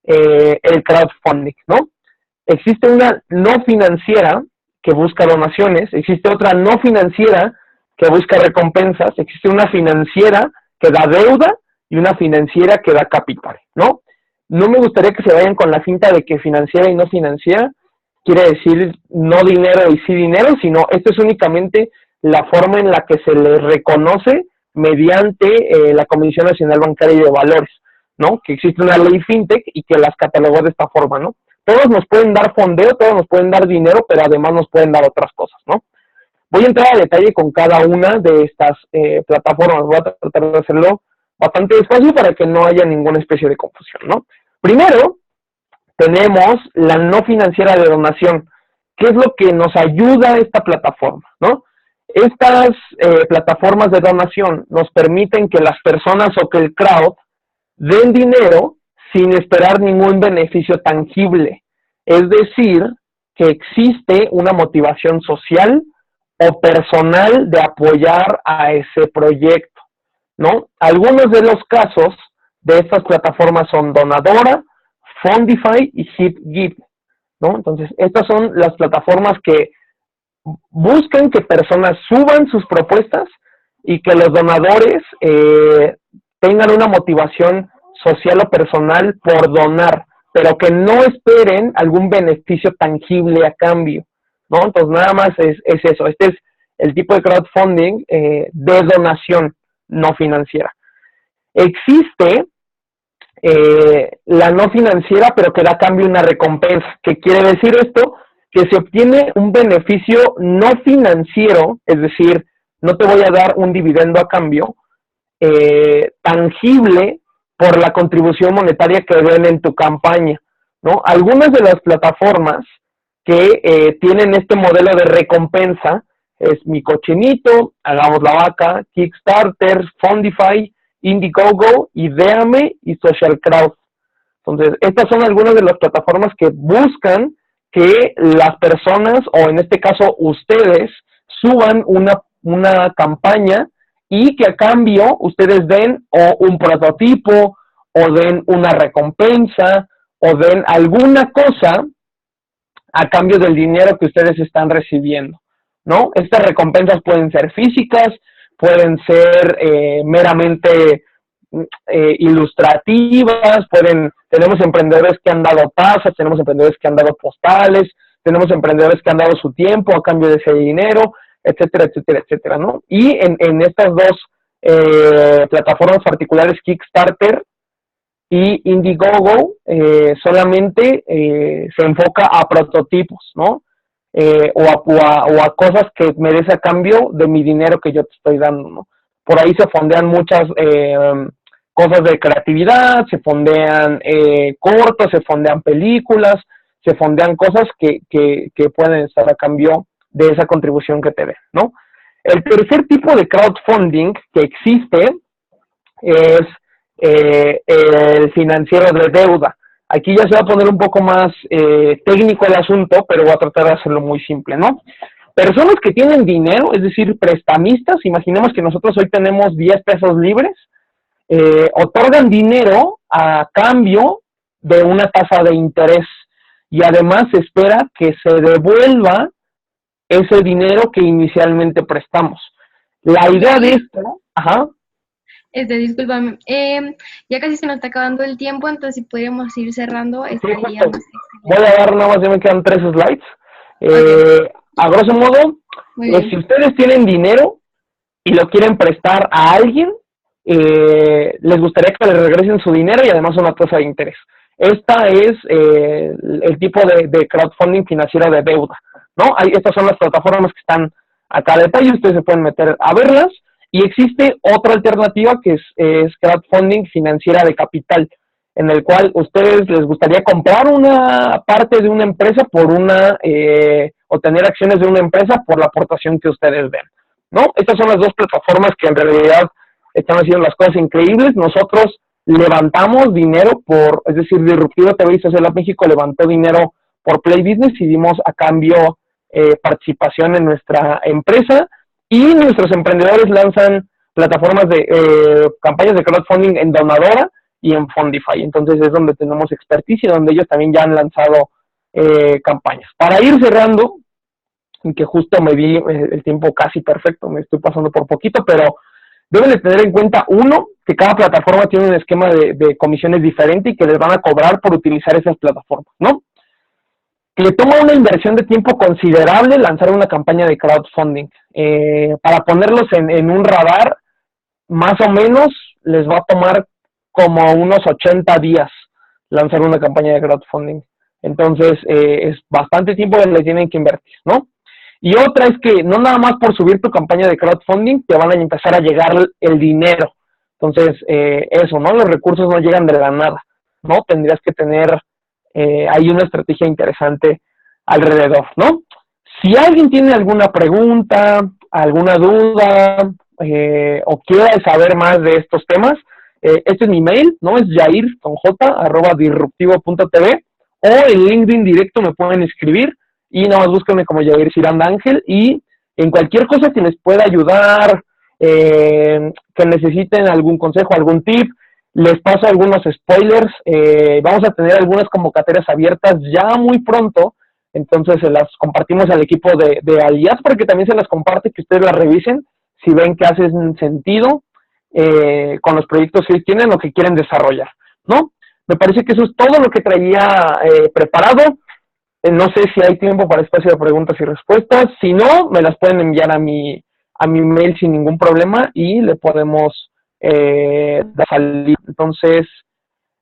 el crowdfunding, ¿no? Existe una no financiera que busca donaciones, existe otra no financiera que busca recompensas, existe una financiera que da deuda y una financiera que da capital, ¿no? No me gustaría que se vayan con la finta de que financiera y no financiera quiere decir no dinero y sí dinero, sino esto es únicamente la forma en la que se le reconoce mediante la Comisión Nacional Bancaria y de Valores, ¿no? Que existe una ley fintech y que las catalogó de esta forma, ¿no? Todos nos pueden dar fondeo, todos nos pueden dar dinero, pero además nos pueden dar otras cosas, ¿no? Voy a entrar a detalle con cada una de estas plataformas. Voy a tratar de hacerlo bastante despacio para que no haya ninguna especie de confusión, ¿no? Primero, tenemos la no financiera de donación. ¿Qué es lo que nos ayuda a esta plataforma, no? Estas plataformas de donación nos permiten que las personas o que el crowd den dinero sin esperar ningún beneficio tangible. Es decir, que existe una motivación social o personal de apoyar a ese proyecto, ¿no? Algunos de los casos de estas plataformas son Donadora, Fundify y HipGive, ¿no? Entonces, estas son las plataformas que buscan que personas suban sus propuestas y que los donadores tengan una motivación social o personal por donar, pero que no esperen algún beneficio tangible a cambio, ¿no? Entonces, nada más es eso. Este es el tipo de crowdfunding de donación no financiera. Existe la no financiera, pero que da a cambio una recompensa. ¿Qué quiere decir esto? Que se obtiene un beneficio no financiero, es decir, no te voy a dar un dividendo a cambio, tangible por la contribución monetaria que den en tu campaña, ¿no? Algunas de las plataformas que tienen este modelo de recompensa es Mi Cochinito, Hagamos la Vaca, Kickstarter, Fundify, Indiegogo, Ideame y Social Crowd. Entonces, estas son algunas de las plataformas que buscan que las personas, o en este caso ustedes, suban una campaña y que a cambio ustedes den o un prototipo, o den una recompensa, o den alguna cosa a cambio del dinero que ustedes están recibiendo, ¿no? Estas recompensas pueden ser físicas, pueden ser meramente ilustrativas, tenemos emprendedores que han dado tazas, tenemos emprendedores que han dado postales, tenemos emprendedores que han dado su tiempo a cambio de ese dinero, etcétera, etcétera, etcétera, ¿no? Y en estas dos plataformas particulares, Kickstarter y Indiegogo, solamente se enfoca a prototipos, ¿no? O a cosas que me des a cambio de mi dinero que yo te estoy dando, ¿no? Por ahí se fondean muchas cosas de creatividad, se fondean cortos, se fondean películas, se fondean cosas que pueden estar a cambio de esa contribución que te den, ¿no? El tercer tipo de crowdfunding que existe es el financiero de deuda. Aquí ya se va a poner un poco más técnico el asunto, pero voy a tratar de hacerlo muy simple, ¿no? Personas que tienen dinero, es decir, prestamistas, imaginemos que nosotros hoy tenemos 10 pesos libres, otorgan dinero a cambio de una tasa de interés, y además se espera que se devuelva ese dinero que inicialmente prestamos. La idea de esto, ajá. Discúlpame, ya casi se nos está acabando el tiempo, entonces si podríamos ir cerrando, Sí, estaría justo. más Voy a dar nada más, ya me quedan 3 slides. Ok. A grosso modo, Muy bien. si ustedes tienen dinero y lo quieren prestar a alguien, les gustaría que les regresen su dinero y además una tasa de interés. Esta es el tipo de crowdfunding financiero de deuda, ¿no? Estas son las plataformas que están acá a detalle, ustedes se pueden meter a verlas. Y existe otra alternativa que es crowdfunding financiera de capital, en el cual ustedes les gustaría comprar una parte de una empresa o tener acciones de una empresa por la aportación que ustedes den, ¿no? Estas son las dos plataformas que en realidad están haciendo las cosas increíbles. Nosotros levantamos dinero es decir, Disruptivo TV y Social Lab México levantó dinero por Play Business y dimos a cambio participación en nuestra empresa, y nuestros emprendedores lanzan plataformas de campañas de crowdfunding en Donadora y en Fundify. Entonces es donde tenemos expertise y donde ellos también ya han lanzado campañas. Para ir cerrando, que justo me di el tiempo casi perfecto, me estoy pasando por poquito, pero deben de tener en cuenta, uno, que cada plataforma tiene un esquema de comisiones diferente y que les van a cobrar por utilizar esas plataformas, ¿no? Le toma una inversión de tiempo considerable lanzar una campaña de crowdfunding. Para ponerlos en un radar, más o menos les va a tomar como unos 80 días lanzar una campaña de crowdfunding. Entonces, es bastante tiempo que le tienen que invertir, ¿no? Y otra es que no nada más por subir tu campaña de crowdfunding te van a empezar a llegar el dinero. Entonces, eso, ¿no? Los recursos no llegan de la nada, ¿no? Tendrías que tener hay una estrategia interesante alrededor, ¿no? Si alguien tiene alguna pregunta, alguna duda, o quiere saber más de estos temas, este es mi mail, ¿no? Es jair.j@disruptivo.tv, o en LinkedIn directo me pueden escribir y nada más búsquenme como Jair Ciranda Ángel, y en cualquier cosa que les pueda ayudar, que necesiten algún consejo, algún tip, les paso algunos spoilers. Vamos a tener algunas convocatorias abiertas ya muy pronto, entonces se las compartimos al equipo de Alias para que también se las comparte, que ustedes las revisen, si ven que hacen sentido con los proyectos que tienen o que quieren desarrollar, ¿no? Me parece que eso es todo lo que traía preparado. No sé si hay tiempo para espacio de preguntas y respuestas. Si no, me las pueden enviar a mi mail sin ningún problema y le podemos salir. Entonces,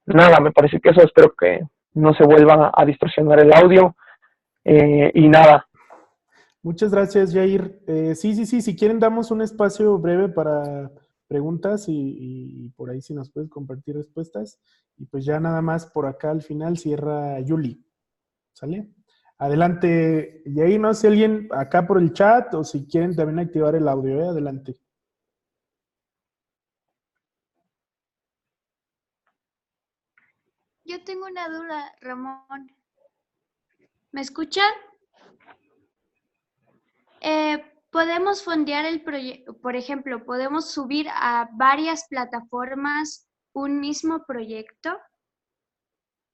nada, me parece que eso. Espero que no se vuelva a distorsionar el audio. Y nada. Muchas gracias, Jair. Sí, si quieren damos un espacio breve para preguntas y por ahí si nos puedes compartir respuestas. Y pues ya nada más por acá al final cierra Yuli. ¿Sale? Adelante, Jair, no sé si alguien acá por el chat o si quieren también activar el audio, adelante. Yo tengo una duda, Ramón. ¿Me escuchan? ¿Podemos fondear el proyecto? Por ejemplo, ¿podemos subir a varias plataformas un mismo proyecto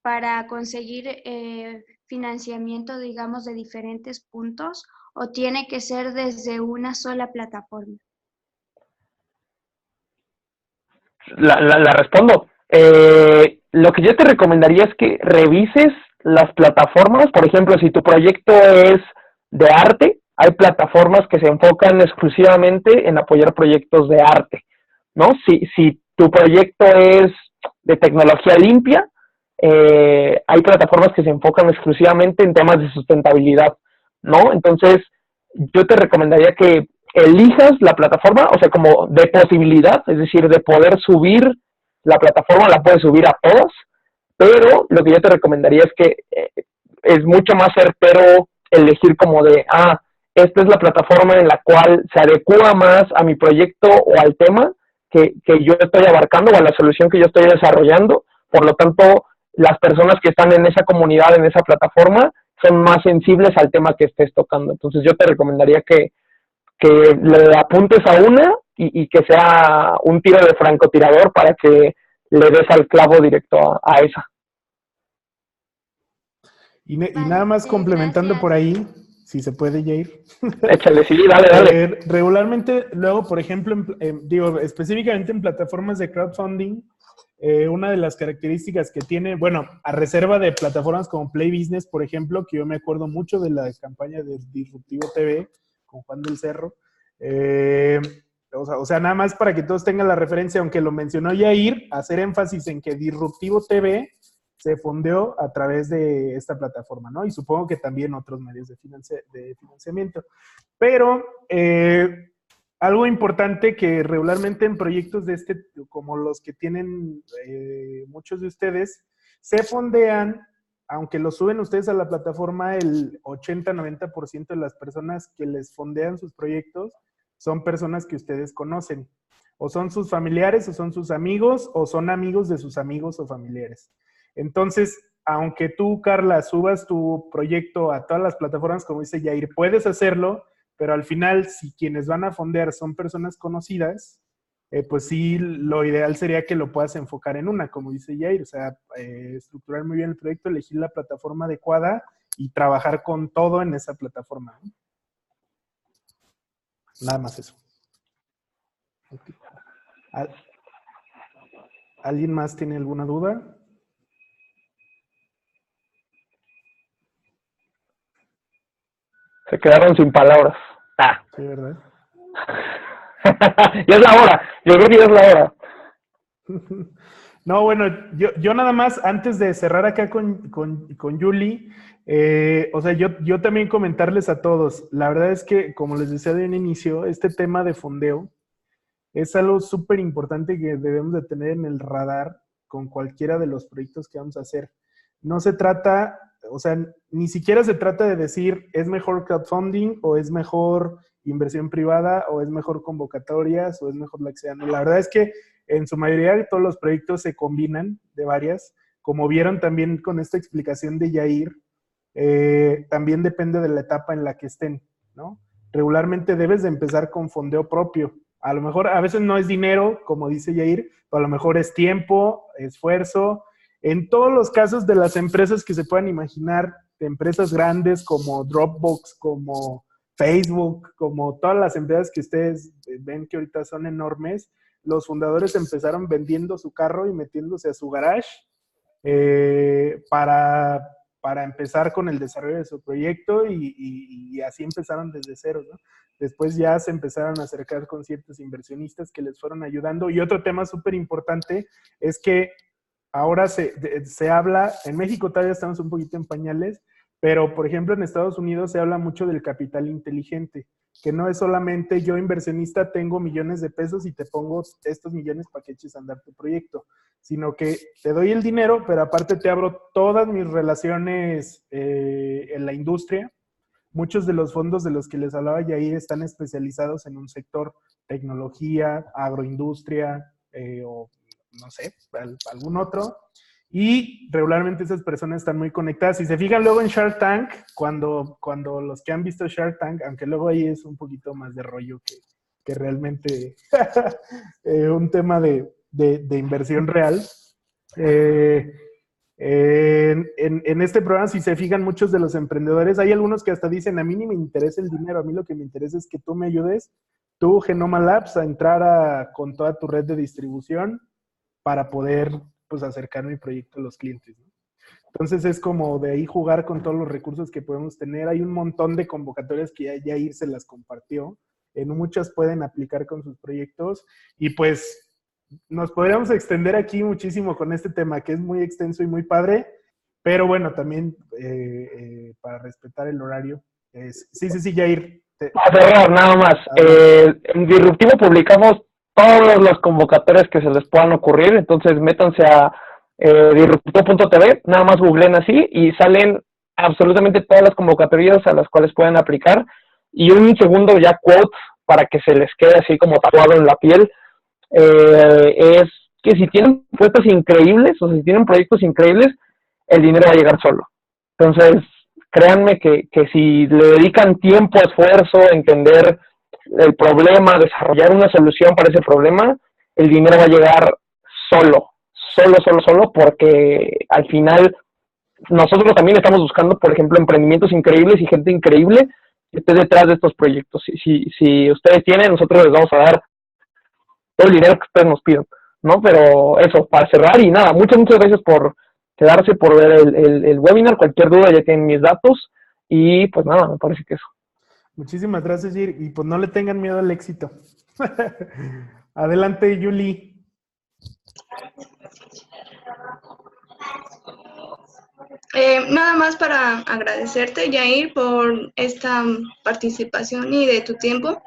para conseguir financiamiento, digamos, de diferentes puntos? ¿O tiene que ser desde una sola plataforma? La respondo. Lo que yo te recomendaría es que revises las plataformas. Por ejemplo, si tu proyecto es de arte, hay plataformas que se enfocan exclusivamente en apoyar proyectos de arte, ¿no? Si tu proyecto es de tecnología limpia, hay plataformas que se enfocan exclusivamente en temas de sustentabilidad, ¿no? Entonces, yo te recomendaría que elijas la plataforma, o sea, como de posibilidad, es decir, de poder subir la plataforma, la puedes subir a todas, pero lo que yo te recomendaría es que es mucho más certero elegir como de, esta es la plataforma en la cual se adecua más a mi proyecto o al tema que yo estoy abarcando o a la solución que yo estoy desarrollando. Por lo tanto, las personas que están en esa comunidad, en esa plataforma, son más sensibles al tema que estés tocando. Entonces yo te recomendaría que le apuntes a una y que sea un tiro de francotirador para que le des al clavo directo a esa. Y nada más complementando gracias. por ahí, si se puede, Jair. Échale, sí, dale. Regularmente, luego, por ejemplo, digo, específicamente en plataformas de crowdfunding, una de las características que tiene, bueno, a reserva de plataformas como Play Business, por ejemplo, que yo me acuerdo mucho de la campaña de Disruptivo TV con Juan del Cerro. O sea, nada más para que todos tengan la referencia, aunque lo mencionó Yair, hacer énfasis en que Disruptivo TV se fondeó a través de esta plataforma, ¿no? Y supongo que también otros medios de financiamiento. Pero algo importante que regularmente en proyectos de como los que tienen muchos de ustedes, se fondean, aunque lo suben ustedes a la plataforma, el 80-90% de las personas que les fondean sus proyectos son personas que ustedes conocen. O son sus familiares, o son sus amigos, o son amigos de sus amigos o familiares. Entonces, aunque tú, Carla, subas tu proyecto a todas las plataformas, como dice Yair, puedes hacerlo, pero al final, si quienes van a fondear son personas conocidas, pues sí, lo ideal sería que lo puedas enfocar en una, como dice Yair, o sea, estructurar muy bien el proyecto, elegir la plataforma adecuada y trabajar con todo en esa plataforma, ¿no? Nada más eso. Okay. ¿Alguien más tiene alguna duda? Se quedaron sin palabras. Sí, ¿verdad? Ya es la hora. Yo creo que ya es la hora. No, bueno, yo nada más, antes de cerrar acá con Yuli, o sea, yo también comentarles a todos, la verdad es que, como les decía de un inicio, este tema de fondeo es algo súper importante que debemos de tener en el radar con cualquiera de los proyectos que vamos a hacer. No se trata, o sea, ni siquiera se trata de decir es mejor crowdfunding o es mejor inversión privada o es mejor convocatorias o es mejor la que sea. No, la verdad es que en su mayoría todos los proyectos se combinan de varias. Como vieron también con esta explicación de Yair, también depende de la etapa en la que estén, ¿no? Regularmente debes de empezar con fondeo propio. A lo mejor a veces no es dinero, como dice Yair, pero a lo mejor es tiempo, esfuerzo. En todos los casos de las empresas que se puedan imaginar, de empresas grandes como Dropbox, como Facebook, como todas las empresas que ustedes ven que ahorita son enormes, los fundadores empezaron vendiendo su carro y metiéndose a su garage para empezar con el desarrollo de su proyecto y así empezaron desde cero, ¿no? Después ya se empezaron a acercar con ciertos inversionistas que les fueron ayudando. Y otro tema súper importante es que ahora se habla, en México todavía estamos un poquito en pañales, pero por ejemplo en Estados Unidos se habla mucho del capital inteligente, que no es solamente yo inversionista tengo millones de pesos y te pongo estos millones para que eches a andar tu proyecto, sino que te doy el dinero, pero aparte te abro todas mis relaciones en la industria. Muchos de los fondos de los que les hablaba Yair están especializados en un sector, tecnología, agroindustria o no sé, algún otro. Y regularmente esas personas están muy conectadas. Si se fijan luego en Shark Tank, cuando los que han visto Shark Tank, aunque luego ahí es un poquito más de rollo que realmente un tema de inversión real. En este programa, si se fijan, muchos de los emprendedores, hay algunos que hasta dicen, a mí ni me interesa el dinero, a mí lo que me interesa es que tú me ayudes, tú, Genoma Labs, a entrar con toda tu red de distribución para poder, pues, acercar mi proyecto a los clientes, ¿no? Entonces es como de ahí jugar con todos los recursos que podemos tener. Hay un montón de convocatorias que ya Yair se las compartió. En muchas pueden aplicar con sus proyectos y pues nos podríamos extender aquí muchísimo con este tema que es muy extenso y muy padre, pero bueno, también para respetar el horario. Sí, Yair. Para cerrar, nada más. En Disruptivo publicamos todas las convocatorias que se les puedan ocurrir, entonces métanse a disruptivo.tv, nada más googleen así y salen absolutamente todas las convocatorias a las cuales pueden aplicar. Y un segundo ya quote para que se les quede así como tatuado en la piel, es que si tienen propuestas increíbles o si tienen proyectos increíbles, el dinero va a llegar solo. Entonces, créanme que si le dedican tiempo, esfuerzo, entender el problema, desarrollar una solución para ese problema, el dinero va a llegar solo, porque al final nosotros también estamos buscando, por ejemplo, emprendimientos increíbles y gente increíble que esté detrás de estos proyectos. Si ustedes tienen, nosotros les vamos a dar todo el dinero que ustedes nos pidan, ¿no? Pero eso, para cerrar y nada, muchas gracias por quedarse, por ver el webinar. Cualquier duda ya tienen mis datos y pues nada, me parece que eso. Muchísimas gracias, Jair. Y pues no le tengan miedo al éxito. Adelante, Yuli. Nada más para agradecerte, Jair, por esta participación y de tu tiempo.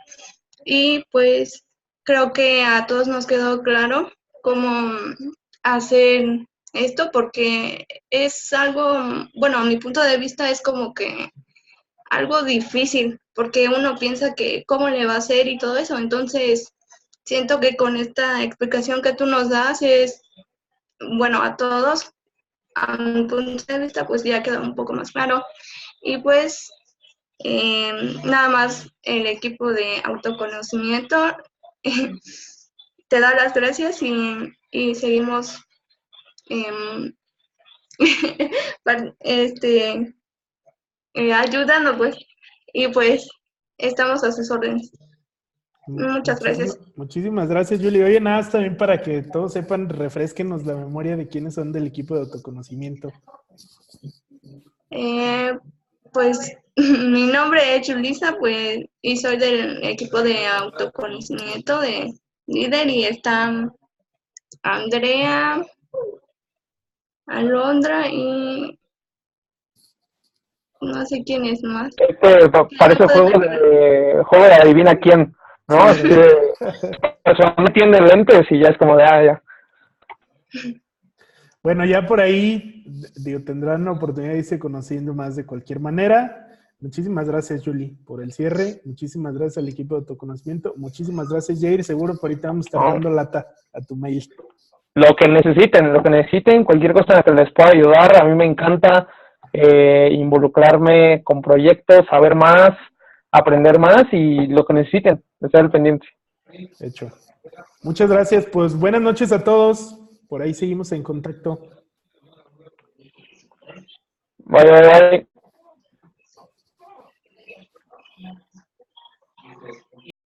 Y pues creo que a todos nos quedó claro cómo hacer esto, porque es algo, bueno, a mi punto de vista es como que algo difícil, porque uno piensa que cómo le va a hacer y todo eso. Entonces, siento que con esta explicación que tú nos das es, bueno, a todos, a mi punto de vista, pues ya queda un poco más claro. Y pues nada más el equipo de autoconocimiento te da las gracias y seguimos ayudando, pues, y pues estamos a sus órdenes. Muchas gracias. Muchísimas gracias, Yuli. Oye, nada más también para que todos sepan, refresquenos la memoria de quiénes son del equipo de autoconocimiento. Pues mi nombre es Julissa, pues, y soy del equipo de autoconocimiento de líder, y están Andrea, Alondra y no sé quién es más. Parece juego de adivina quién, ¿no? Sí. No tiene lentes y ya es como de, ya. Bueno, ya por ahí, digo, tendrán la oportunidad de irse conociendo más de cualquier manera. Muchísimas gracias, Yuli, por el cierre. Muchísimas gracias al equipo de autoconocimiento. Muchísimas gracias, Jair. Seguro por ahorita vamos a estar dando lata a tu mail. Lo que necesiten, cualquier cosa que les pueda ayudar. A mí me encanta involucrarme con proyectos, saber más, aprender más y lo que necesiten, estar al pendiente. Hecho. Muchas gracias. Pues buenas noches a todos. Por ahí seguimos en contacto. Bye.